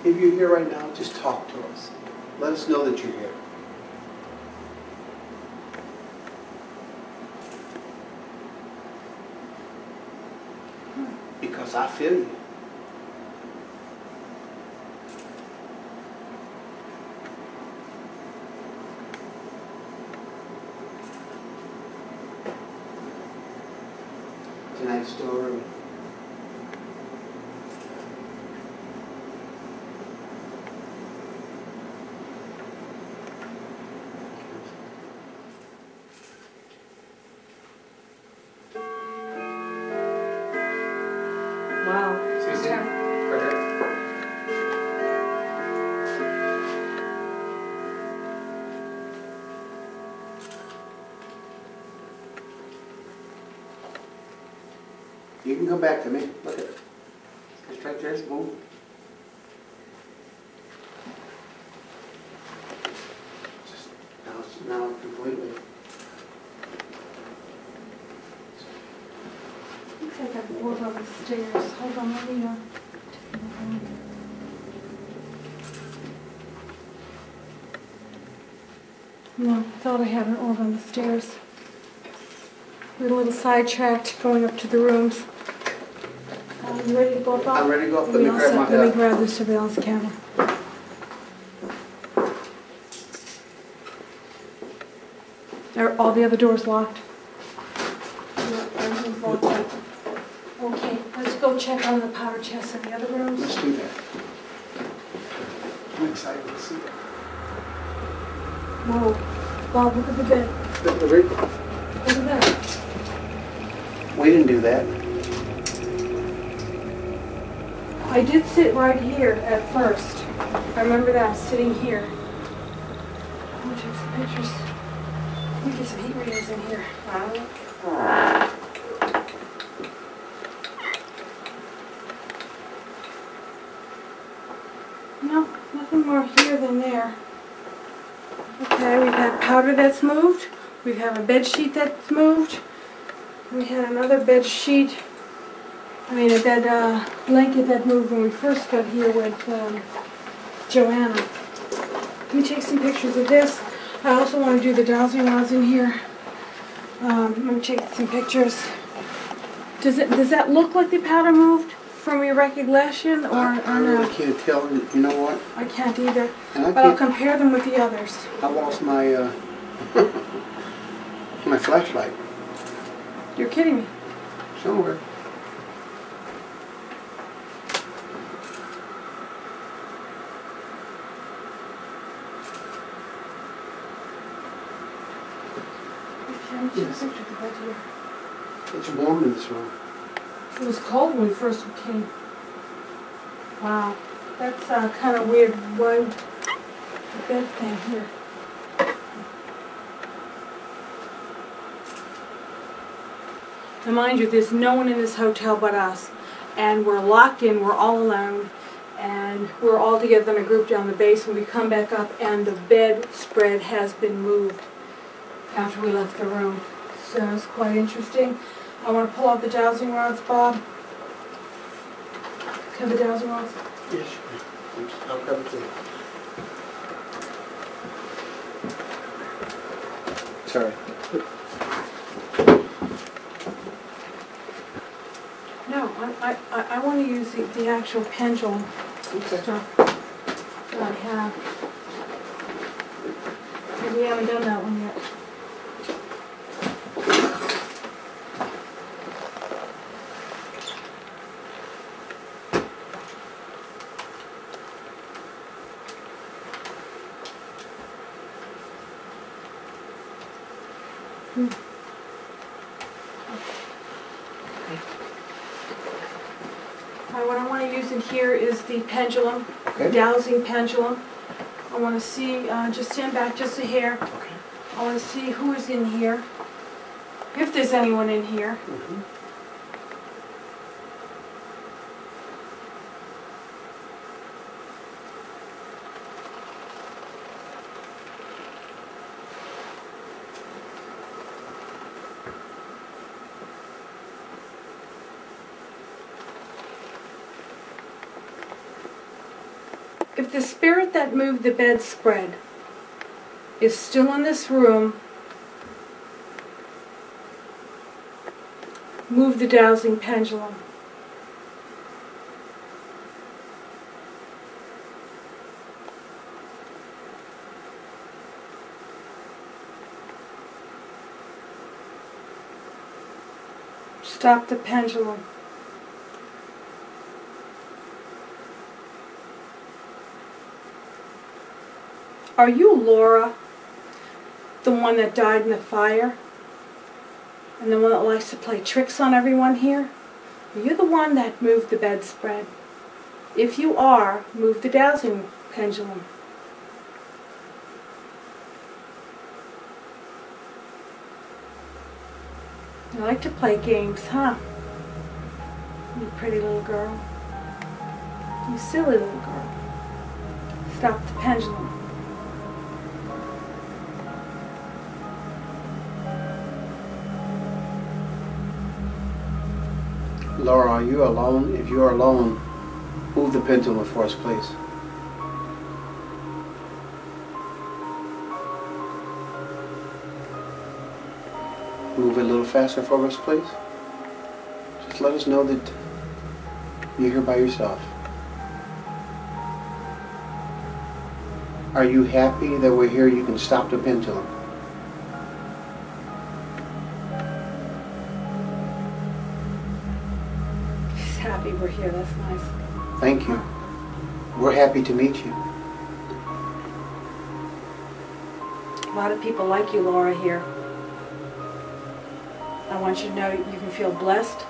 If you're here right now, just talk to us. Let us know that you're here. Because I feel you. nice story. Wow. CC Okay. Carole. You can come back to me. Look at it. It's right there. It's moving. Just now completely. Looks like I can walk up the stairs. Hold on, let me No, I thought I had an orb on the stairs. We're a little sidetracked going up to the rooms. You ready to go up? I'm ready to go up. Let me grab my Let me grab the surveillance camera. Are all the other doors locked? Yeah, everything's locked. Okay, let's go check on the powder chest in the other rooms. Let's do that. I'm excited to see that. Whoa, Bob, look at the bed. Look Look at that. We didn't do that. I did sit right here at first. I remember that, sitting here. I'm gonna take some pictures. Let me get some heat readings in here. No, nothing more here than there. Okay, we've had powder that's moved. We have a bed sheet that's moved. We had another bed sheet. I mean, a bed blanket that moved when we first got here with Joanna. Let me take some pictures of this. I also want to do the dowsing rods in here. Let me take some pictures. Does that look like the powder moved from your recollection, or I no? really can't tell. You know what? I can't either. And I But I'll can't. compare them with the others. I lost my my flashlight You're kidding me. somewhere. Okay, let me take a picture of the bed here. It's warm in this room. It was cold when we first came. Wow, that's kind of weird. Why the bed thing here? Now mind you, there's no one in this hotel but us. And we're locked in, we're all alone. And we're all together in a group down the basement. We come back up and the bed spread has been moved after we left the room. So it's quite interesting. I want to pull out the dowsing rods, Bob. Have the dowsing rods? Yes. I'll come to you. Sorry. No, I want to use the actual pendulum Okay. stuff that I have. But we haven't done that one yet. What I want to use in here is the pendulum, Okay. dowsing pendulum. I want to see, just stand back just a hair. Okay. I want to see who is in here, if there's anyone in here. Mm-hmm. If the spirit that moved the bedspread is still in this room, move the dowsing pendulum. Stop the pendulum. Are you Laura, the one that died in the fire? And the one that likes to play tricks on everyone here? Are you the one that moved the bedspread? If you are, move the dowsing pendulum. You like to play games, huh? You pretty little girl. You silly little girl. Stop the pendulum. Laura, are you alone? If you are alone, move the pendulum for us, please. Move it a little faster for us, please. Just let us know that you're here by yourself. Are you happy that we're here? You can stop the pendulum. She's happy we're here. That's nice. Thank you. We're happy to meet you. A lot of people like you, Laura, here. I want you to know you can feel blessed.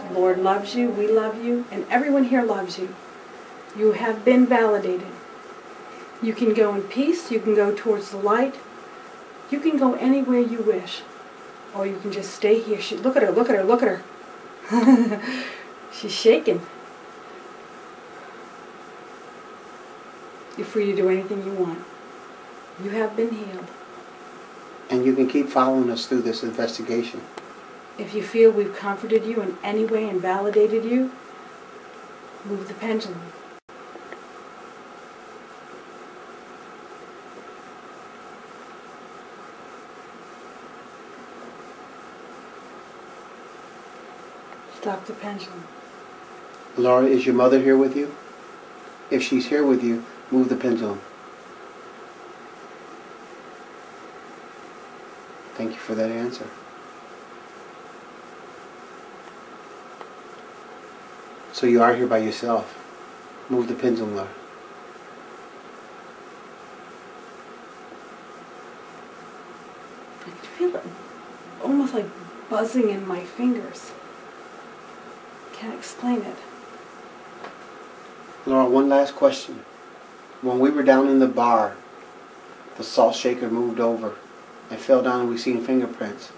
The Lord loves you, we love you, and everyone here loves you. You have been validated. You can go in peace, you can go towards the light, you can go anywhere you wish. Or you can just stay here. Look at her, look at her, look at her. She's shaking. You're free to do anything you want. You have been healed. And you can keep following us through this investigation. If you feel we've comforted you in any way and validated you, move the pendulum. Stop the pendulum. Laura, is your mother here with you? If she's here with you, move the pendulum. Thank you for that answer. So you are here by yourself. Move the pendulum, Laura. I can feel it almost like buzzing in my fingers. Can't explain it. Laura, one last question. When we were down in the bar, the salt shaker moved over and fell down and we seen fingerprints.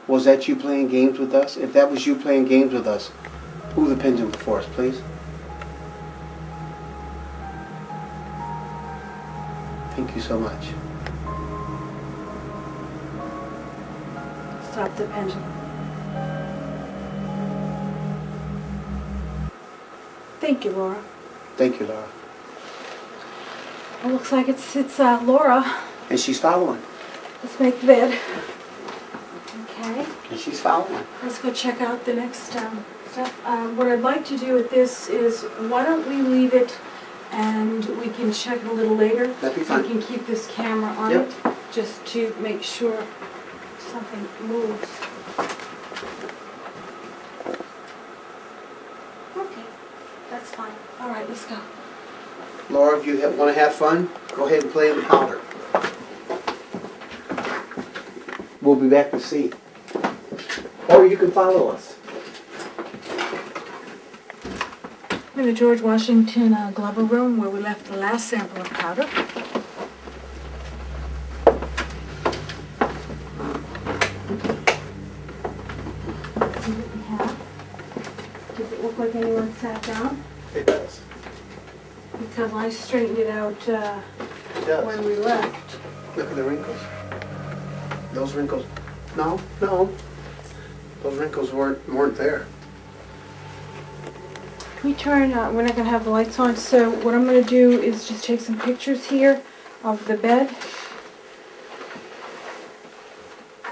Was that you playing games with us? If that was you playing games with us, move the pendulum for us, please. Thank you so much. Stop the pendulum. Thank you, Laura. Thank you, Laura. It looks like it's Laura. And she's following. Let's make the bed. Okay. And she's following. Let's go check out the next stuff. What I'd like to do with this is, why don't we leave it and we can check it a little later. That'd be fine. We can keep this camera on it just to make sure something moves. Okay, that's fine. All right, let's go. Laura, if you want to have fun, go ahead and play in the powder. We'll be back to see. Or you can follow us. In the George Washington Glover room where we left the last sample of powder. See what we have. Does it look like anyone sat down? It does. Because I straightened it out It does. when we left. Look at the wrinkles. Those wrinkles. No. Those wrinkles weren't there. We turn, we're not going to have the lights on, so what I'm going to do is just take some pictures here of the bed.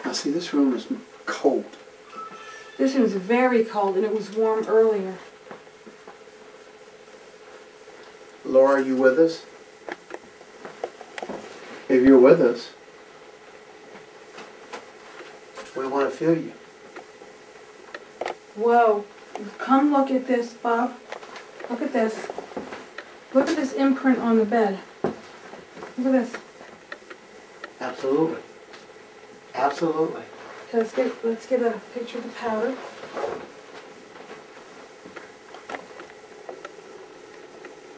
Now see, this room is cold. This room is very cold and it was warm earlier. Laura, are you with us? If you're with us, we want to feel you. Whoa. Come look at this, Bob. Look at this. Look at this imprint on the bed. Look at this. Absolutely. Absolutely. So let's get a picture of the powder.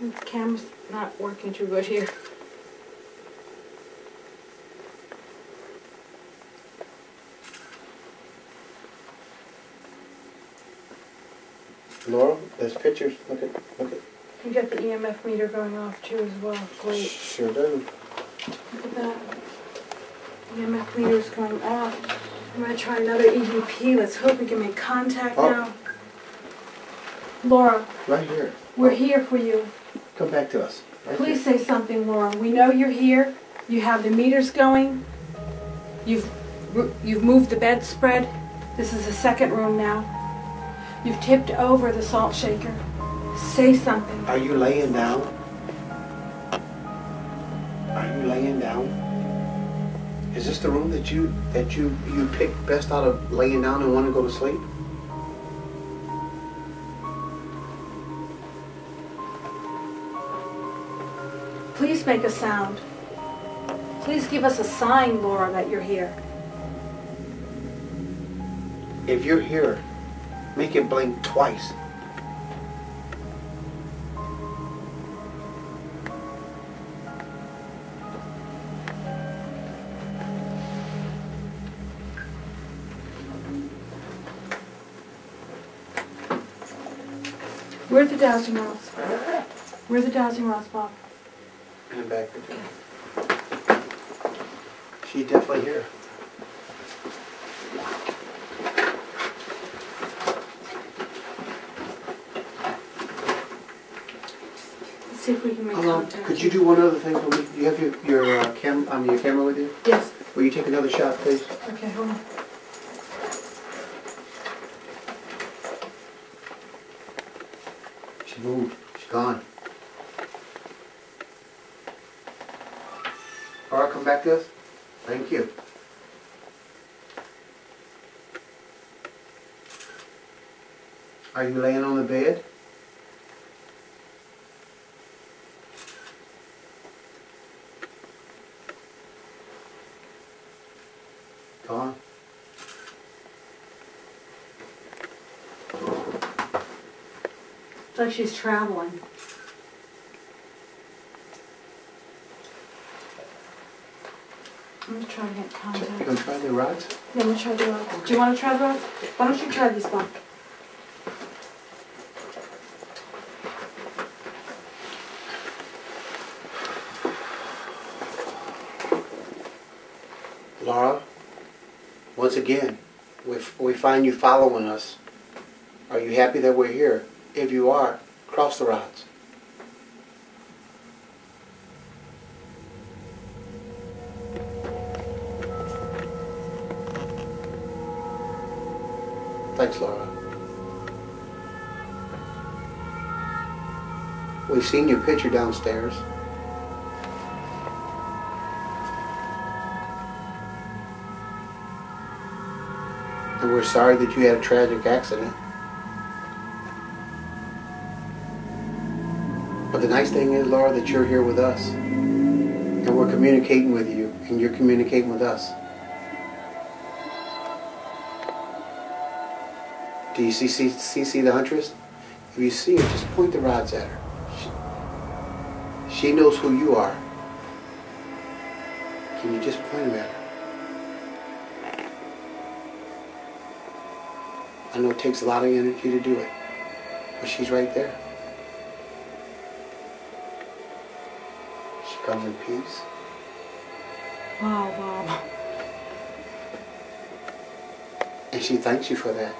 The camera's not working too good here. Laura, there's pictures. Look at. You got the EMF meter going off too as well. Great. Sure do. Look at that. EMF meter's going off. I'm going to try another EVP. Let's hope we can make contact now. Laura. Right here. We're here for you. Come back to us. Right Please here. say something, Laura. We know you're here. You have the meters going. You've moved the bedspread. This is the second room now. You've tipped over the salt shaker. Say something. Are you laying down? Are you laying down? Is this the room that you picked best out of laying down and want to go to sleep? Please make a sound. Please give us a sign, Laura, that you're here. If you're here, make it blink twice. Where's the dowsing rods? Where's the dowsing rods, Bob? And back. She's definitely here. Let's see if we can make contact. Could you do one other thing for me? Do you have your camera with you? Yes. Will you take another shot, please? Okay, hold on. She moved. She's gone. All right, come back to us. Thank you. Are you laying on the bed? Gone. It's like she's traveling. I'm going to try to get You contact. gonna try the rods? Yeah, I'm going to try the rods. Do you want to try the rods? Why don't you try these, Bob? Laura, once again, we find you following us. Are you happy that we're here? If you are, cross the rods. Thanks, Laura. We've seen your picture downstairs. And we're sorry that you had a tragic accident. But the nice thing is, Laura, that you're here with us. And we're communicating with you, and you're communicating with us. Do you see CC the Huntress? If you see her, just point the rods at her. She knows who you are. Can you just point them at her? I know it takes a lot of energy to do it, but she's right there. She comes in peace. Wow, Bob. And she thanks you for that.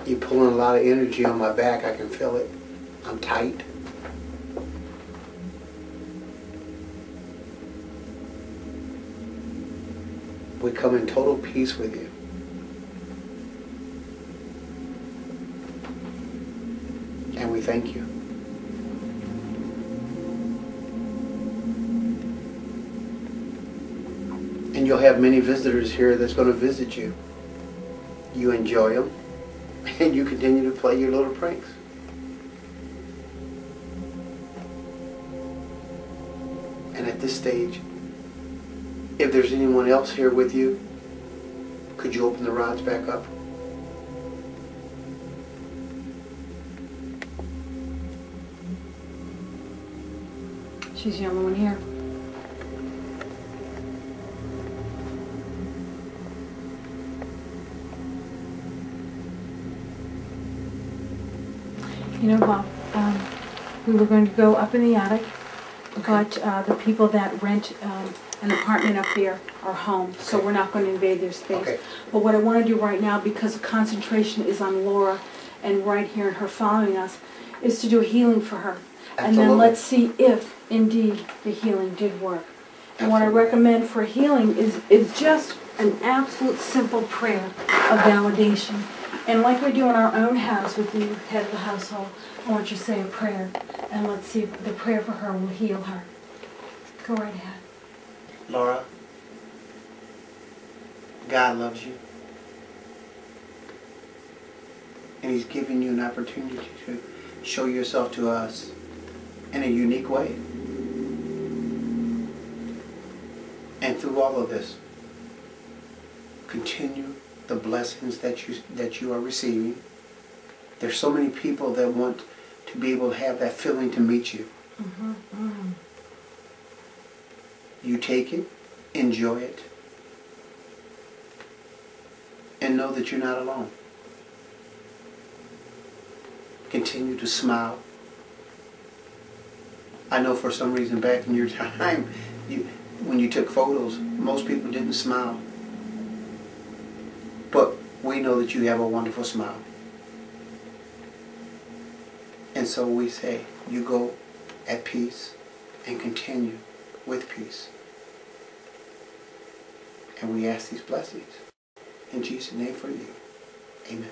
You're pulling a lot of energy on my back. I can feel it. I'm tight. We come in total peace with you. And we thank you. you'll have many visitors here that's going to visit you. You enjoy them, and you continue to play your little pranks. And at this stage, if there's anyone else here with you, could you open the rods back up? She's the only one here. You know, Bob, we were going to go up in the attic, but the people that rent an apartment up there are home, so we're not going to invade their space. Okay. But what I want to do right now, because the concentration is on Laura and right here and her following us, is to do a healing for her. Absolutely. And then let's see if, indeed, the healing did work. And what I recommend for healing is just an absolute simple prayer of validation. And like we do in our own house with the head of the household, I want you to say a prayer. And let's see if the prayer for her will heal her. Go right ahead. Laura, God loves you. And He's giving you an opportunity to show yourself to us in a unique way. And through all of this, continue the blessings that you are receiving. There's so many people that want to be able to have that feeling to meet you. Mm-hmm. Mm-hmm. You take it, enjoy it, and know that you're not alone. Continue to smile. I know for some reason back in your time, when you took photos, most people didn't smile. But we know that you have a wonderful smile. And so we say, you go at peace and continue with peace. And we ask these blessings in Jesus' name for you. Amen.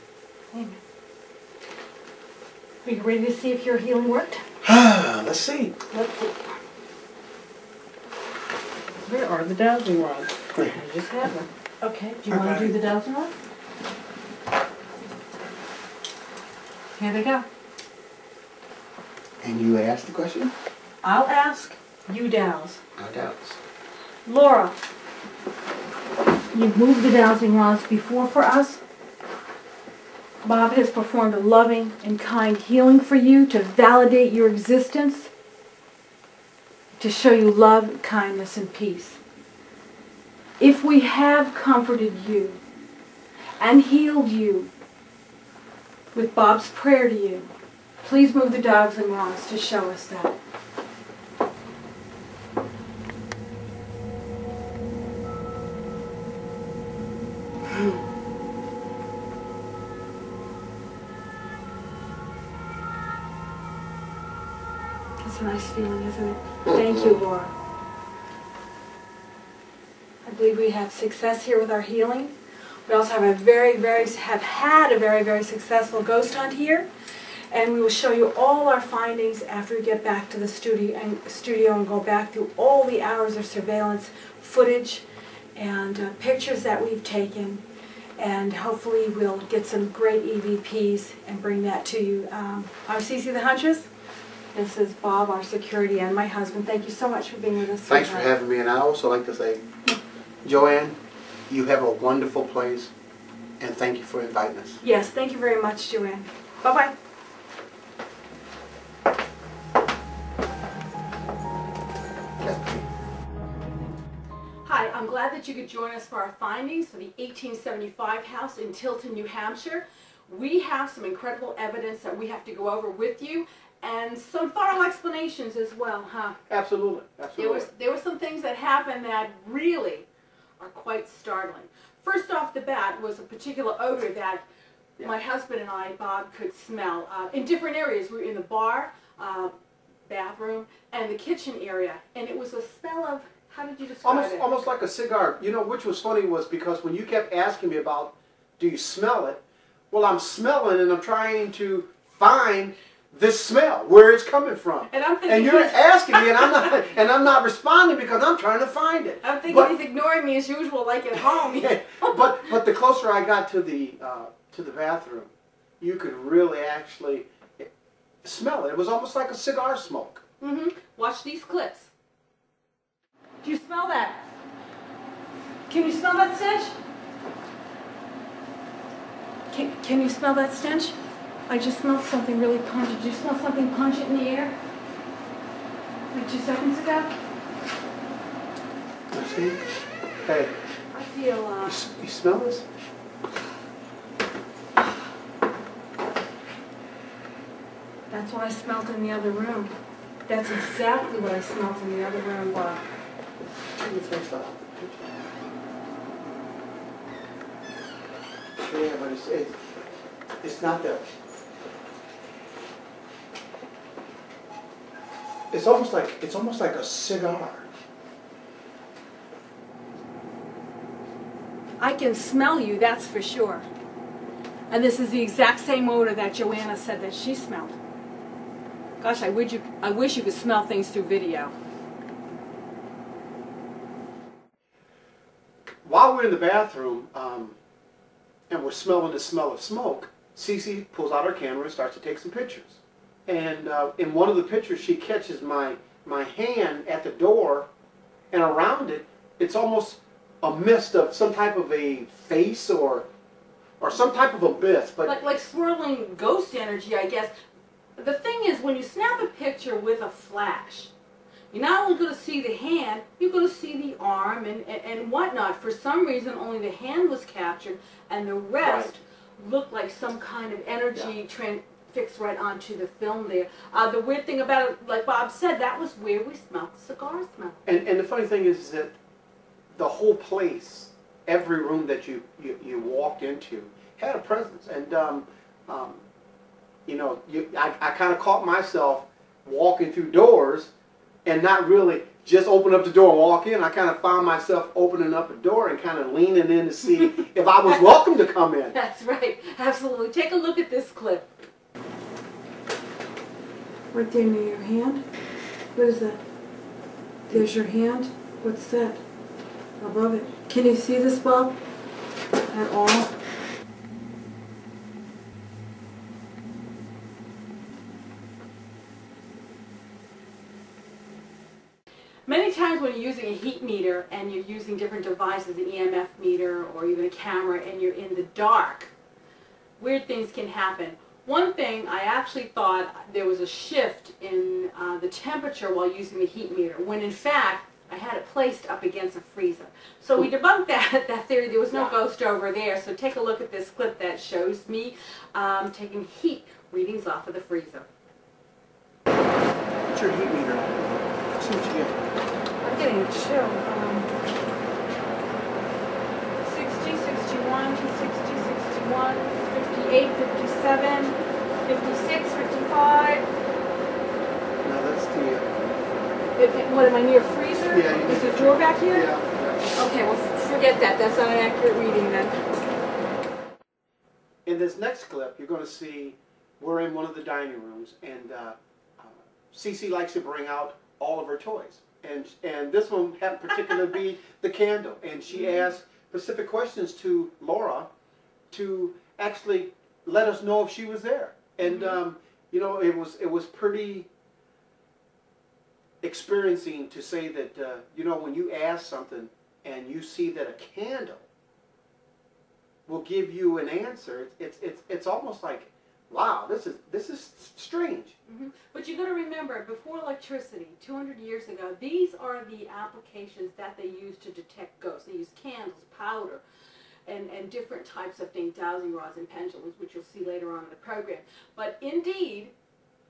Amen. Are you ready to see if your healing worked? Let's see. Let's see. Where are the dowsing rods? I just have them. Okay, do you want to do the dowsing rod? Here they go. And you ask the question? I'll ask, you douse. No doubts. Laura, you've moved the dowsing rods before for us. Bob has performed a loving and kind healing for you to validate your existence, to show you love, kindness, and peace. If we have comforted you and healed you with Bob's prayer to you, please move the dowsing rods to show us that. It's a nice feeling, isn't it? Thank you, Laura. I believe we have success here with our healing. We also have had a very successful ghost hunt here, and we will show you all our findings after we get back to the studio and go back through all the hours of surveillance footage and pictures that we've taken, and hopefully we'll get some great EVPs and bring that to you. I'm CC the Huntress. This is Bob, our security, and my husband. Thank you so much for being with us. Thanks for having me, and I also like to say, Joanne, you have a wonderful place, and thank you for inviting us. Yes, thank you very much, Joanne. Bye-bye. Hi, I'm glad that you could join us for our findings for the 1875 house in Tilton, New Hampshire. We have some incredible evidence that we have to go over with you, and some thorough explanations as well, huh? Absolutely, absolutely. There were some things that happened that really are quite startling. First off the bat was a particular odor that my husband and I, Bob, could smell in different areas. We were in the bar, bathroom, and the kitchen area, and it was a smell of, how did you describe it? Almost like a cigar. You know, which was funny was because when you kept asking me about, do you smell it? Well, I'm smelling and I'm trying to find this smell, where it's coming from. And I'm thinking, and you're asking me, and I'm not responding because I'm trying to find it. I'm thinking he's ignoring me as usual, like at home. Yeah, but the closer I got to the bathroom, you could really actually smell it. It was almost like a cigar smoke. Mm-hmm. Watch these clips. Do you smell that? Can you smell that stench? Can you smell that stench? I just smelled something really pungent. Did you smell something pungent in the air? Like 2 seconds ago? You see? Hey. I feel, You smell this? That's what I smelled in the other room. That's exactly what I smelled in the other room. Turn the face off. Yeah, but it's not the. It's almost like a cigar. I can smell you, that's for sure. And this is the exact same odor that Joanna said that she smelled. Gosh, I wish you could smell things through video. While we're in the bathroom, and we're smelling the smell of smoke, CC pulls out her camera and starts to take some pictures. And in one of the pictures, she catches my hand at the door, and around it, it's almost a mist of some type of a face or some type of abyss. But like swirling ghost energy, I guess. The thing is, when you snap a picture with a flash, you're not only going to see the hand, you're going to see the arm and whatnot. For some reason, only the hand was captured, and the rest looked like some kind of energy fixed right onto the film there. The weird thing about it, like Bob said, that was where we smelled the cigar smell. And the funny thing is that the whole place, every room that you walked into, had a presence. And you know, I kind of caught myself walking through doors and not really just open up the door and walk in. I kind of found myself opening up a door and kind of leaning in to see if I was welcome to come in. That's right. Absolutely. Take a look at this clip. Right there near your hand. What is that? There's your hand. What's that? Above it. Can you see this, Bob? At all? Many times when you're using a heat meter and you're using different devices, an EMF meter or even a camera, and you're in the dark, weird things can happen. One thing, I actually thought there was a shift in the temperature while using the heat meter, when in fact I had it placed up against a freezer. So we debunked that theory. There was no ghost over there. So take a look at this clip that shows me taking heat readings off of the freezer. Put your heat meter on. See what you get. I'm getting a chill. 60, 61, 60, 61, 58, 57, 56, 55. No, that's the... What, am I near a freezer? Yeah. Is there a drawer back here? Yeah. Okay, well, forget that. That's not an accurate reading then. In this next clip, you're going to see we're in one of the dining rooms, and CC likes to bring out all of her toys. And this one happened particularly to be the candle. And she asked specific questions to Laura to actually let us know if she was there. And, you know, it was pretty experiencing to say that, you know, when you ask something and you see that a candle will give you an answer, it's almost like, wow, this is strange. But you got to remember, before electricity, 200 years ago, these are the applications that they used to detect ghosts. They used candles, powder, and different types of things, dowsing rods and pendulums, which you'll see later on in the program. But indeed,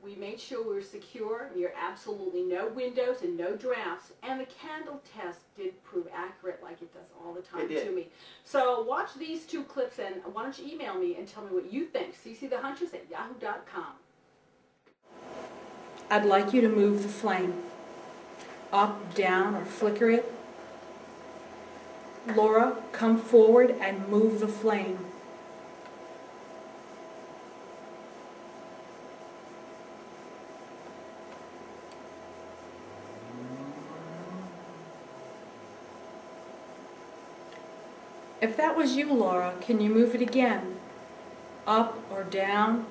we made sure we were secure. There are absolutely no windows and no drafts. And the candle test did prove accurate, like it does all the time to me. So watch these two clips, and why don't you email me and tell me what you think. ccthehuntress@yahoo.com. I'd like you to move the flame. Up, down, or flicker it. Laura, come forward and move the flame. If that was you, Laura, can you move it again? Up or down?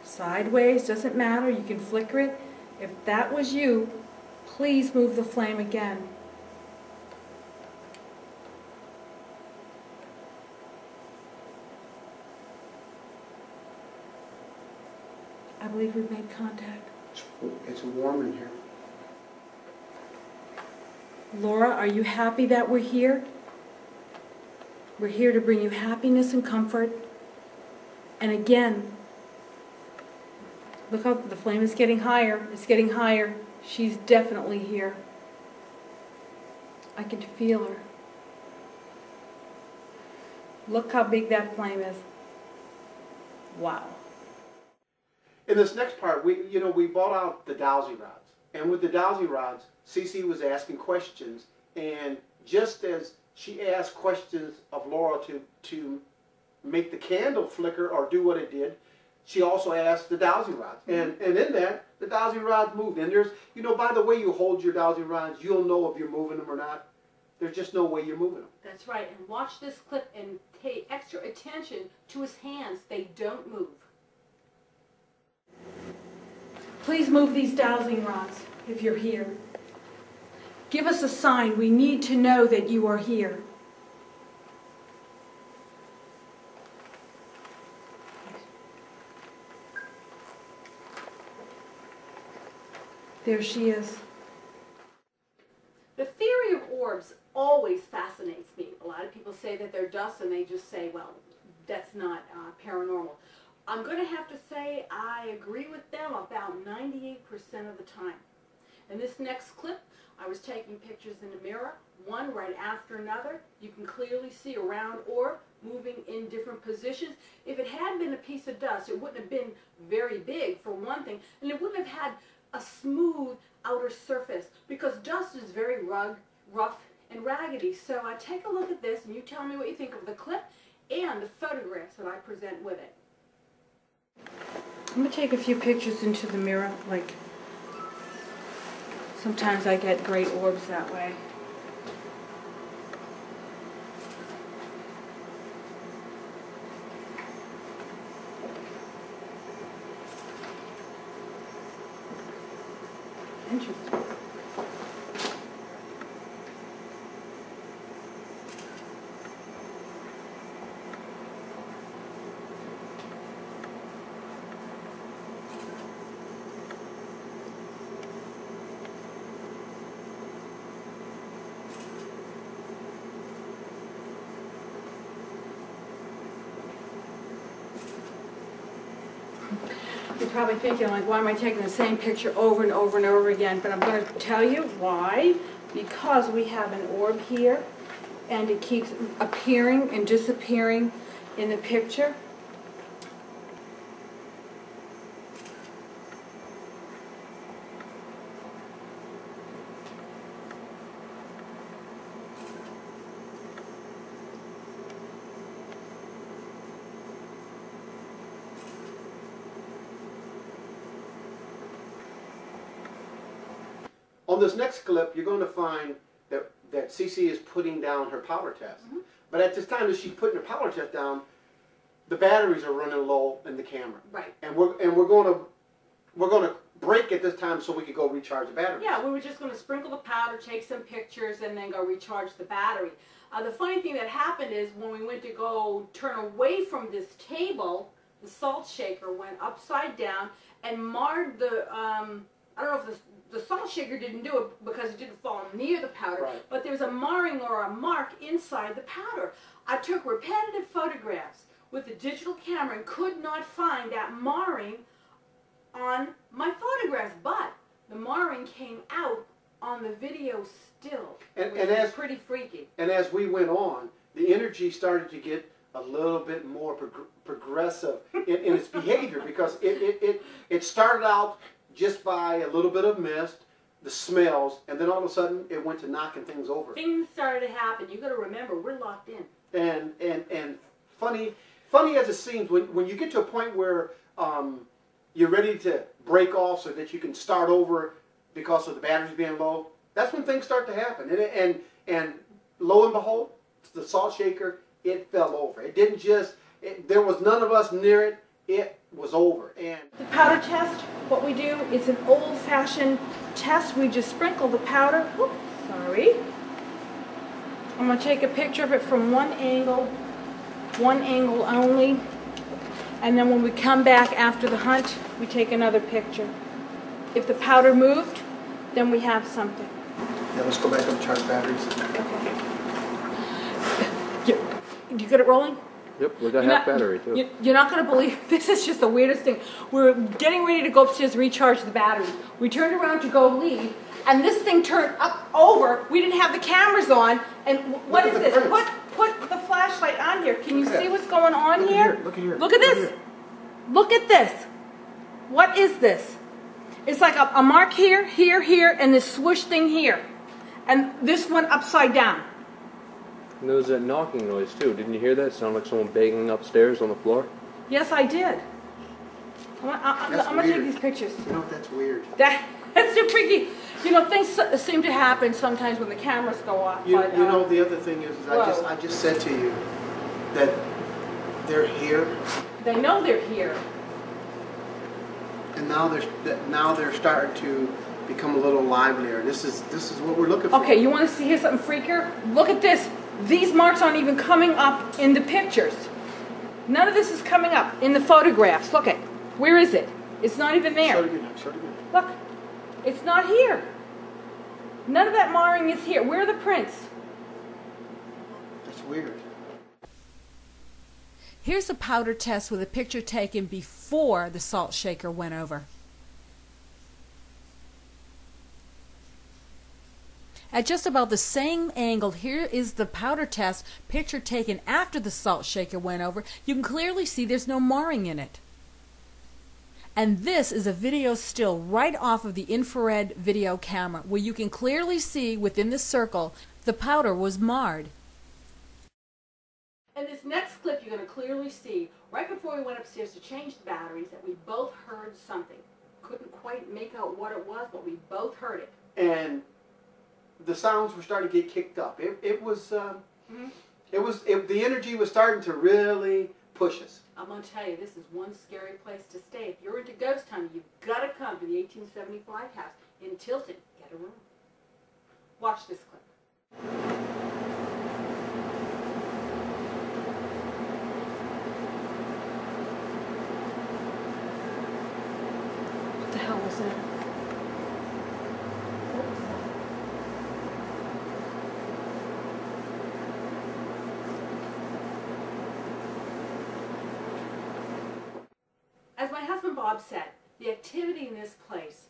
Sideways, doesn't matter, you can flicker it. If that was you, please move the flame again. I believe we've made contact. It's warm in here. Laura, are you happy that we're here? We're here to bring you happiness and comfort. And again, look how the flame is getting higher. It's getting higher. She's definitely here. I can feel her. Look how big that flame is. Wow. In this next part, we bought out the dowsy rods. And with the dowsy rods, CC was asking questions. And just as she asked questions of Laura to make the candle flicker or do what it did, she also asked the dowsy rods. And in that, the dowsy rods moved. And there's, by the way you hold your dowsy rods, you'll know if you're moving them or not. There's just no way you're moving them. That's right. And watch this clip and pay extra attention to his hands. They don't move. Please move these dowsing rods if you're here. Give us a sign. We need to know that you are here. There she is. The theory of orbs always fascinates me. A lot of people say that they're dust and they just say, well, that's not paranormal. I'm going to have to say I agree with them about 98% of the time. In this next clip, I was taking pictures in the mirror, one right after another. You can clearly see a round orb moving in different positions. If it had been a piece of dust, it wouldn't have been very big, for one thing, and it wouldn't have had a smooth outer surface, because dust is very rough and raggedy. So take a look at this and you tell me what you think of the clip and the photographs that I present with it. I'm going to take a few pictures into the mirror. Like, sometimes I get great orbs that way. Interesting. You're probably thinking, like, why am I taking the same picture over and over and over again? But I'm going to tell you why. Because we have an orb here, and it keeps appearing and disappearing in the picture. On this next clip, you're going to find that CC is putting down her power test. But at this time that she's putting her power test down, the batteries are running low in the camera. Right. And we're going to break at this time so we could go recharge the battery. Yeah, we were just going to sprinkle the powder, take some pictures, and then go recharge the battery. The funny thing that happened is when we went to go turn away from this table, the salt shaker went upside down and marred the, I don't know if the salt shaker didn't do it because it didn't fall near the powder, right, but there's a marring or a mark inside the powder. I took repetitive photographs with the digital camera and could not find that marring on my photographs, but the marring came out on the video still, which is pretty freaky. And as we went on, the energy started to get a little bit more progressive in its behavior, because it started out just by a little bit of mist, the smells, and then all of a sudden it went to knocking things over. Things started to happen. You got to remember, we're locked in. And funny as it seems, when you get to a point where you're ready to break off so that you can start over because of the batteries being low, that's when things start to happen. And lo and behold, the salt shaker, it fell over. It didn't just, there was none of us near it. It was over. And the powder test, what we do is an old-fashioned test. We just sprinkle the powder. Oops, sorry. I'm going to take a picture of it from one angle only. And then when we come back after the hunt, we take another picture. If the powder moved, then we have something. yeah, let's go back and charge batteries. Okay. You got it rolling? Yep, we got half battery too. You're not going to believe, this is just the weirdest thing. We're getting ready to go upstairs to recharge the battery. We turned around to go leave, and this thing turned up over. We didn't have the cameras on, and what is this? Put the flashlight on here. Can you see what's going on here? Look at here. Look at this. Look at this. What is this? It's like a mark here, here, here, and this swoosh thing here. And this went upside down. And there was that knocking noise too. Didn't you hear that? It sounded like someone banging upstairs on the floor. Yes, I did. I'm going to take these pictures. You know, that's weird. That's too freaky. You know, things seem to happen sometimes when the cameras go off. You know, the other thing is I just said to you that they're here. They know they're here. And now they're starting to become a little livelier. This is what we're looking for. Okay, you want to hear something freakier? Look at this. These marks aren't even coming up in the pictures. None of this is coming up in the photographs. Look at, where is it? It's not even there. Show it again. Show it again. Look, it's not here. None of that marring is here. Where are the prints? That's weird. Here's a powder test with a picture taken before the salt shaker went over. At just about the same angle, here is the powder test picture taken after the salt shaker went over. You can clearly see there's no marring in it. And this is a video still right off of the infrared video camera where you can clearly see within the circle the powder was marred. In this next clip, you're going to clearly see, right before we went upstairs to change the batteries, that we both heard something. Couldn't quite make out what it was, but we both heard it. And the sounds were starting to get kicked up. The energy was starting to really push us. I'm going to tell you, this is one scary place to stay. If you're into ghost hunting, you've got to come to the 1875 house in Tilton. Get a room. Watch this clip. What the hell was that? What was that? As my husband Bob said, the activity in this place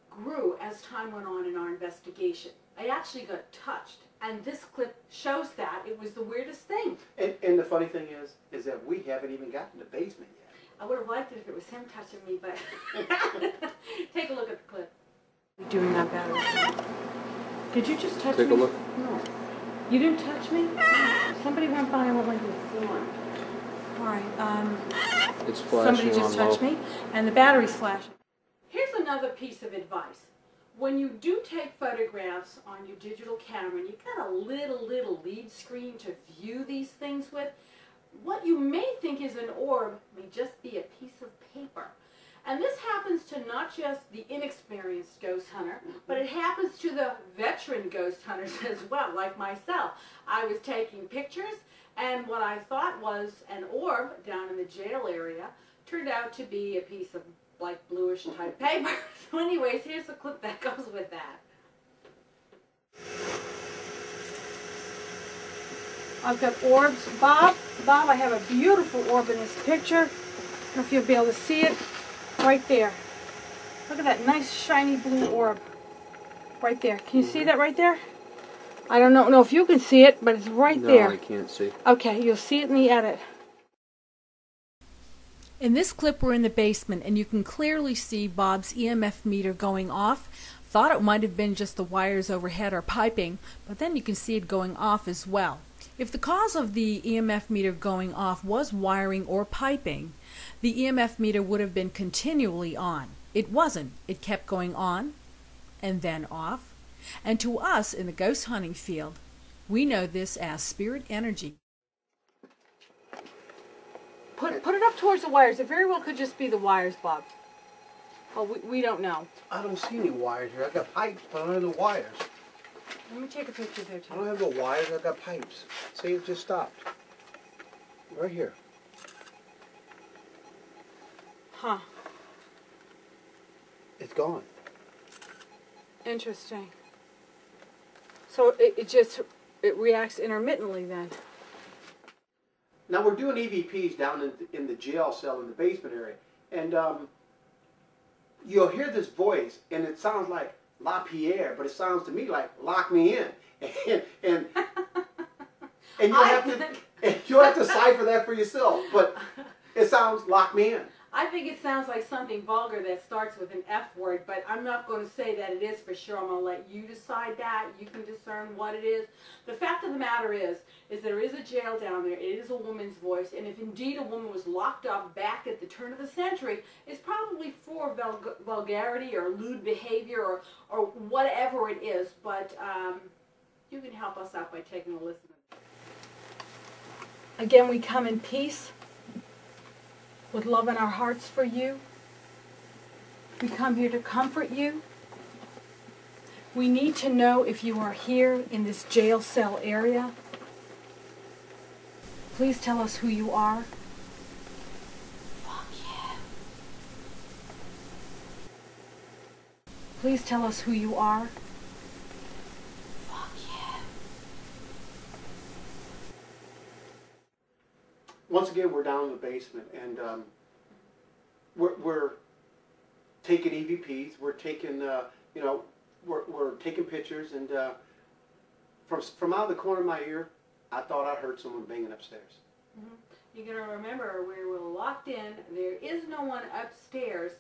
grew as time went on in our investigation. I actually got touched, and this clip shows that. It was the weirdest thing. And the funny thing is that we haven't even gotten to the basement yet. I would have liked it if it was him touching me, but take a look at the clip. Doing that battery. Did you just touch me? Take a look. No. You didn't touch me? Somebody went by and went like this. Come on. All right. It's flashing Somebody just on low. touched me, and the battery's flashing. Here's another piece of advice. When you do take photographs on your digital camera, and you've got a little lead screen to view these things with, what you may think is an orb may just be a piece of paper. And this happens to not just the inexperienced ghost hunter, but it happens to the veteran ghost hunters as well, like myself. I was taking pictures, and what I thought was an orb down in the jail area turned out to be a piece of like bluish type paper. So anyways, here's a clip that goes with that. I've got orbs. Bob, I have a beautiful orb in this picture. I don't know if you'll be able to see it. Right there. Look at that nice shiny blue orb. Right there. Can you see that right there? I don't know if you can see it, but it's right there. No, I can't see. Okay, you'll see it in the edit. In this clip, we're in the basement, and you can clearly see Bob's EMF meter going off. Thought it might have been just the wires overhead or piping, but then you can see it going off as well. If the cause of the EMF meter going off was wiring or piping, the EMF meter would have been continually on. It wasn't. It kept going on and then off. And to us in the ghost hunting field, We know this as spirit energy. Put it up towards the wires. It very well could just be the wires, Bob. Well, we don't know. I don't see any wires here. I got pipes, but I don't have the wires. Let me take a picture there, I don't too. have the wires. I got pipes. See, it just stopped. Right here. Huh. It's gone. Interesting. So it reacts intermittently then. Now we're doing EVPs down in the jail cell in the basement area, and you'll hear this voice, and it sounds like La Pierre, but it sounds to me like lock me in, and you'll have to cipher that for yourself. But it sounds lock me in. I think it sounds like something vulgar that starts with an F word, but I'm not going to say that it is for sure. I'm going to let you decide that. You can discern what it is. The fact of the matter is there is a jail down there. It is a woman's voice, and if indeed a woman was locked up back at the turn of the century, it's probably for vulgarity or lewd behavior or whatever it is, but you can help us out by taking a listen. Again, we come in peace, with love in our hearts for you. We come here to comfort you. We need to know if you are here in this jail cell area. Please tell us who you are. Fuck yeah. Please tell us who you are. Fuck yeah. Once again, we're down in the basement, and we're taking EVPs. We're taking, we're taking pictures, and from out of the corner of my ear, I thought I heard someone banging upstairs. Mm-hmm. You're going to remember we were locked in. There is no one upstairs,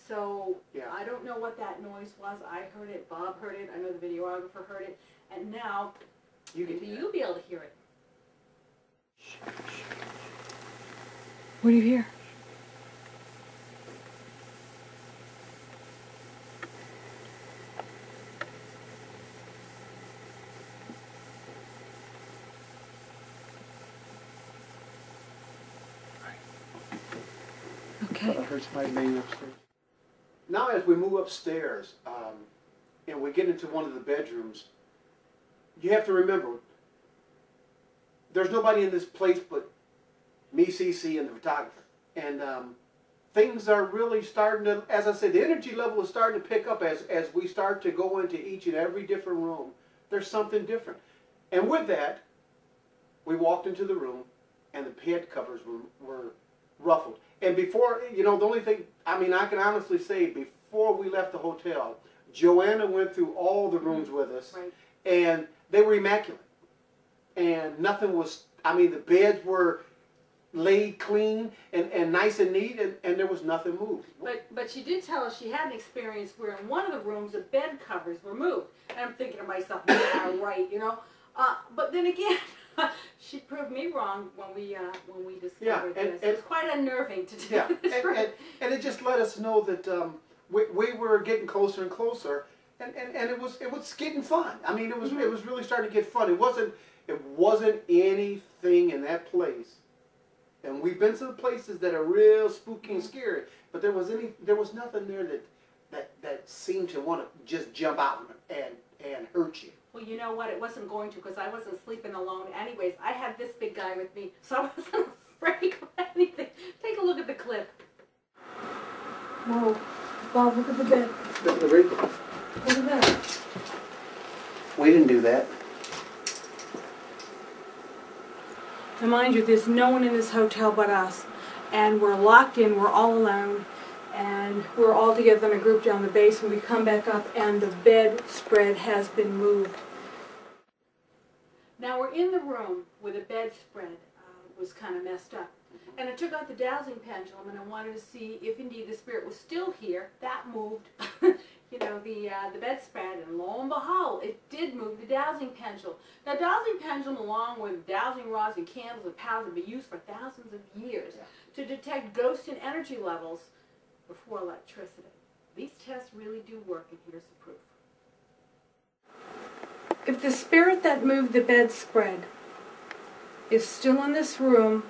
so yeah. I don't know what that noise was. I heard it. Bob heard it. I know the videographer heard it, and now maybe you'll be able to hear it. What do you hear? Okay. I heard somebody banging upstairs. Now as we move upstairs, and we get into one of the bedrooms, you have to remember, there's nobody in this place but me, CC, and the photographer. And things are really starting to, as I said, the energy level is starting to pick up as we start to go into each and every different room. There's something different. And with that, we walked into the room, and the bed covers were ruffled. And before, the only thing, I can honestly say, before we left the hotel, Joanna went through all the rooms with us, right. And they were immaculate. And nothing was, the beds were laid clean and nice and neat, and there was nothing moved. But she did tell us she had an experience where in one of the rooms the bed covers were moved. And I'm thinking to myself, yeah, right, But then again, she proved me wrong when we discovered this. It was quite unnerving to do this. And it just let us know that we were getting closer and closer, and it was getting fun. It was really starting to get fun. It wasn't anything in that place. And we've been to the places that are real spooky and scary, but there was nothing there that seemed to want to just jump out and hurt you. Well, you know what? It wasn't going to, because I wasn't sleeping alone anyways. I had this big guy with me, so I wasn't afraid of anything. Take a look at the clip. Whoa. Bob, look at the bed. Look at the rig. Look at that. We didn't do that. Now, mind you, there's no one in this hotel but us. And we're locked in, we're all alone. And we're all together in a group down the basement. We come back up, and the bedspread has been moved. Now we're in the room where the bedspread was kind of messed up. And I took out the dowsing pendulum, and I wanted to see if indeed the spirit was still here. That moved, the bedspread, and lo and behold, it did move the dowsing pendulum. Now, dowsing pendulum, along with dowsing rods and candles and powders, have been used for thousands of years to detect ghost and energy levels before electricity. These tests really do work, and here's the proof. If the spirit that moved the bedspread is still in this room,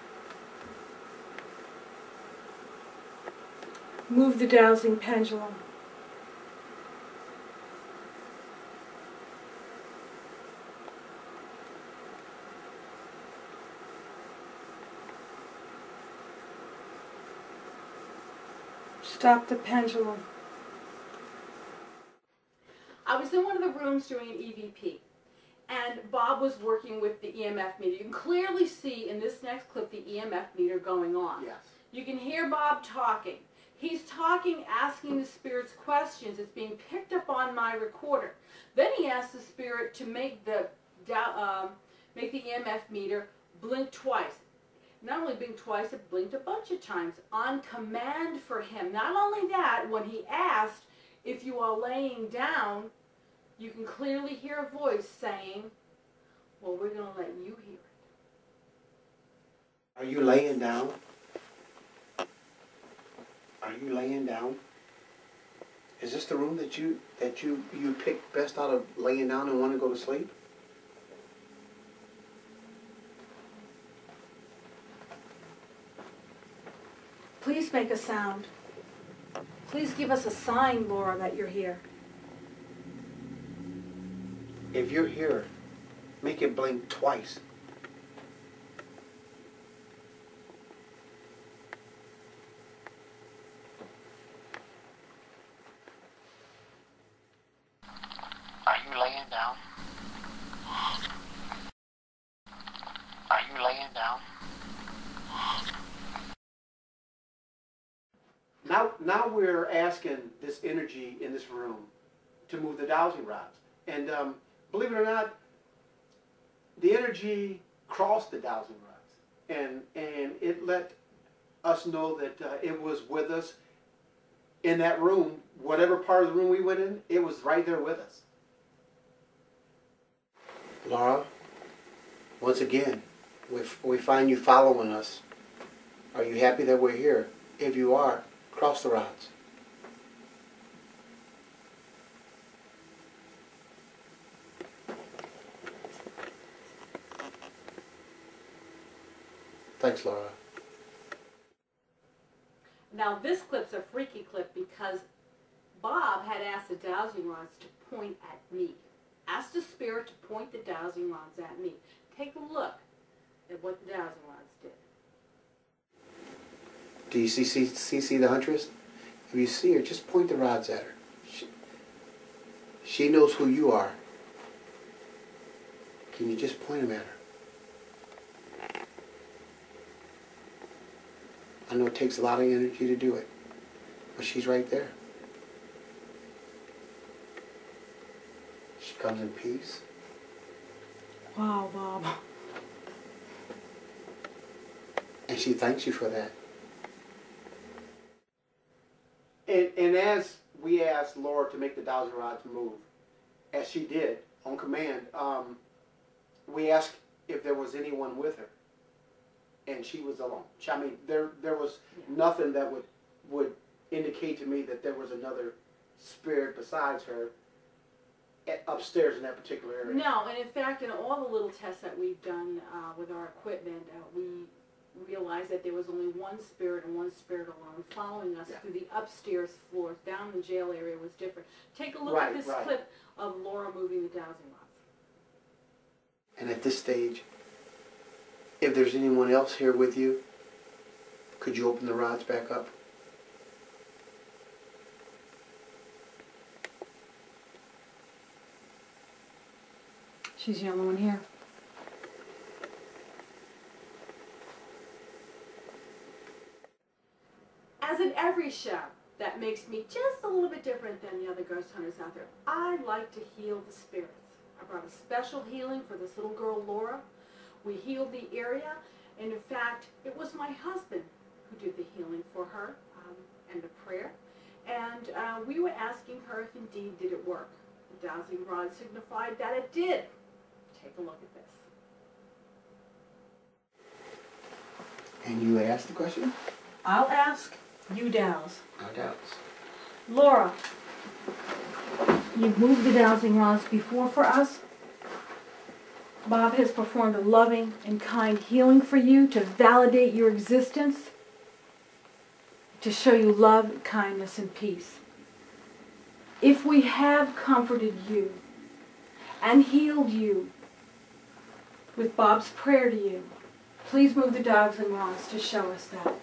move the dowsing pendulum. Stop the pendulum. I was in one of the rooms doing an EVP, and Bob was working with the EMF meter. You can clearly see in this next clip the EMF meter going on. Yes. You can hear Bob talking. He's talking, asking the spirits questions. It's being picked up on my recorder. Then he asks the spirit to make the EMF meter blink twice. Not only blinked twice, it blinked a bunch of times on command for him. Not only that, when he asked if you are laying down, you can clearly hear a voice saying, well, we're going to let you hear it. Are you laying down? Are you laying down? Is this the room that you picked best out of laying down and want to go to sleep? Please make a sound. Please give us a sign, Laura, that you're here. If you're here, make it blink twice. Are you laying down? Are you laying down? Now we're asking this energy in this room to move the dowsing rods. And believe it or not, the energy crossed the dowsing rods. And it let us know that it was with us in that room. Whatever part of the room we went in, it was right there with us. Laura, once again, we find you following us. Are you happy that we're here? If you are, cross the rods. Thanks, Laura. Now this clip's a freaky clip because Bob had asked the dowsing rods to point at me. Asked the spirit to point the dowsing rods at me. Take a look at what the dowsing rods did. Do you see CC the Huntress? If you see her, just point the rods at her. She knows who you are. Can you just point them at her? I know it takes a lot of energy to do it, but she's right there. She comes in peace. Wow, Bob. And she thanks you for that. And as we asked Laura to make the dowsing rods move, as she did on command, we asked if there was anyone with her, and she was alone. I mean, there was nothing that would indicate to me that there was another spirit besides her upstairs in that particular area. No, and in fact, in all the little tests that we've done with our equipment, we realized that there was only one spirit and one spirit alone following us through the upstairs floors. Down the jail area was different. Take a look at this clip of Laura moving the dowsing rods. And at this stage, if there's anyone else here with you, could you open the rods back up? She's the only one here. As in every show that makes me just a little bit different than the other ghost hunters out there, I like to heal the spirits. I brought a special healing for this little girl, Laura. We healed the area, and in fact, it was my husband who did the healing for her and the prayer. And we were asking her if indeed did it work. The dowsing rod signified that it did. Take a look at this. And you asked the question? I'll ask, you douse. No doubts. Laura, you've moved the dowsing rods before for us? Bob has performed a loving and kind healing for you to validate your existence, to show you love, kindness, and peace. If we have comforted you and healed you with Bob's prayer to you, please move the dogs and moths to show us that.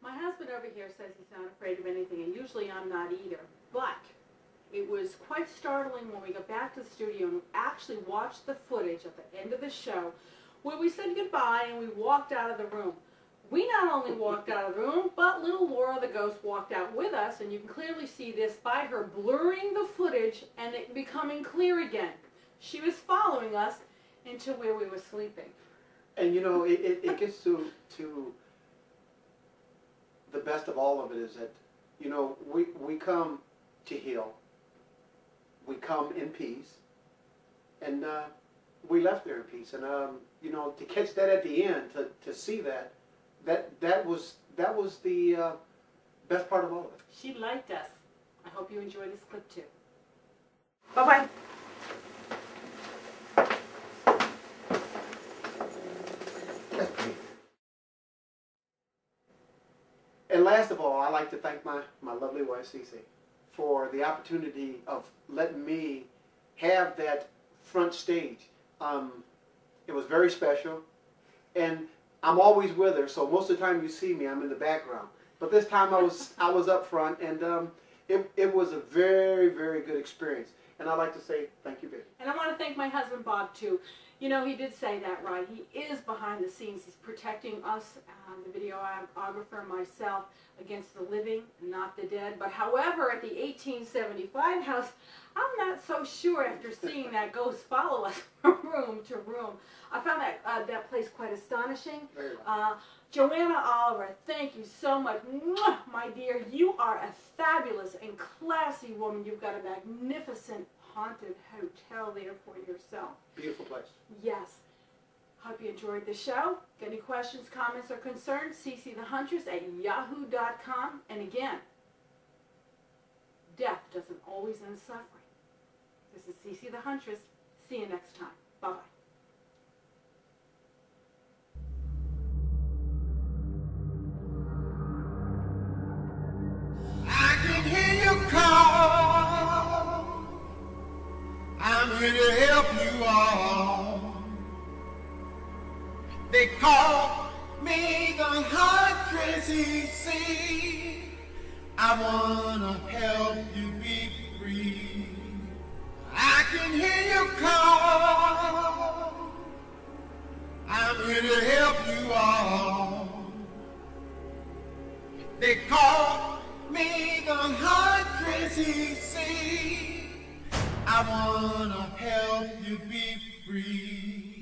My husband over here says he's not afraid of anything, and usually I'm not either. But it was quite startling when we got back to the studio and actually watched the footage at the end of the show where we said goodbye and we walked out of the room. We not only walked out of the room, but little Laura the ghost walked out with us, and you can clearly see this by her blurring the footage and it becoming clear again. She was following us into where we were sleeping. And you know, it gets to the best of all of it is that, you know, we come to heal. We come in peace. And we left there in peace. And, you know, to catch that at the end, to see that was the best part of all of it. She liked us. I hope you enjoy this clip too. Bye-bye. And last of all, I'd like to thank my lovely wife, CC, for the opportunity of letting me have that front stage. It was very special, and I'm always with her, so most of the time you see me, I'm in the background. But this time I was up front, and it was a very, very good experience. And I'd like to say thank you, baby. And I want to thank my husband, Bob, too. You know, he did say that right. He is behind the scenes. He's protecting us, the videographer, myself, against the living and not the dead. But however, at the 1875 house, I'm not so sure after seeing that ghost follow us from room to room. I found that place quite astonishing. Joanna Oliver, thank you so much. Mwah, my dear, you are a fabulous and classy woman. You've got a magnificent haunted hotel there for yourself. Beautiful place. Yes. Hope you enjoyed the show. Got any questions, comments, or concerns? ccthehuntress@yahoo.com. And again, death doesn't always end suffering. This is CC the Huntress. See you next time. Bye-bye. I can hear you call. I'm here to help you all. They call me the Huntress, CC. I wanna help you be free. I can hear you call. I'm here to help you all. They call me the Huntress, CC. I wanna help you be free.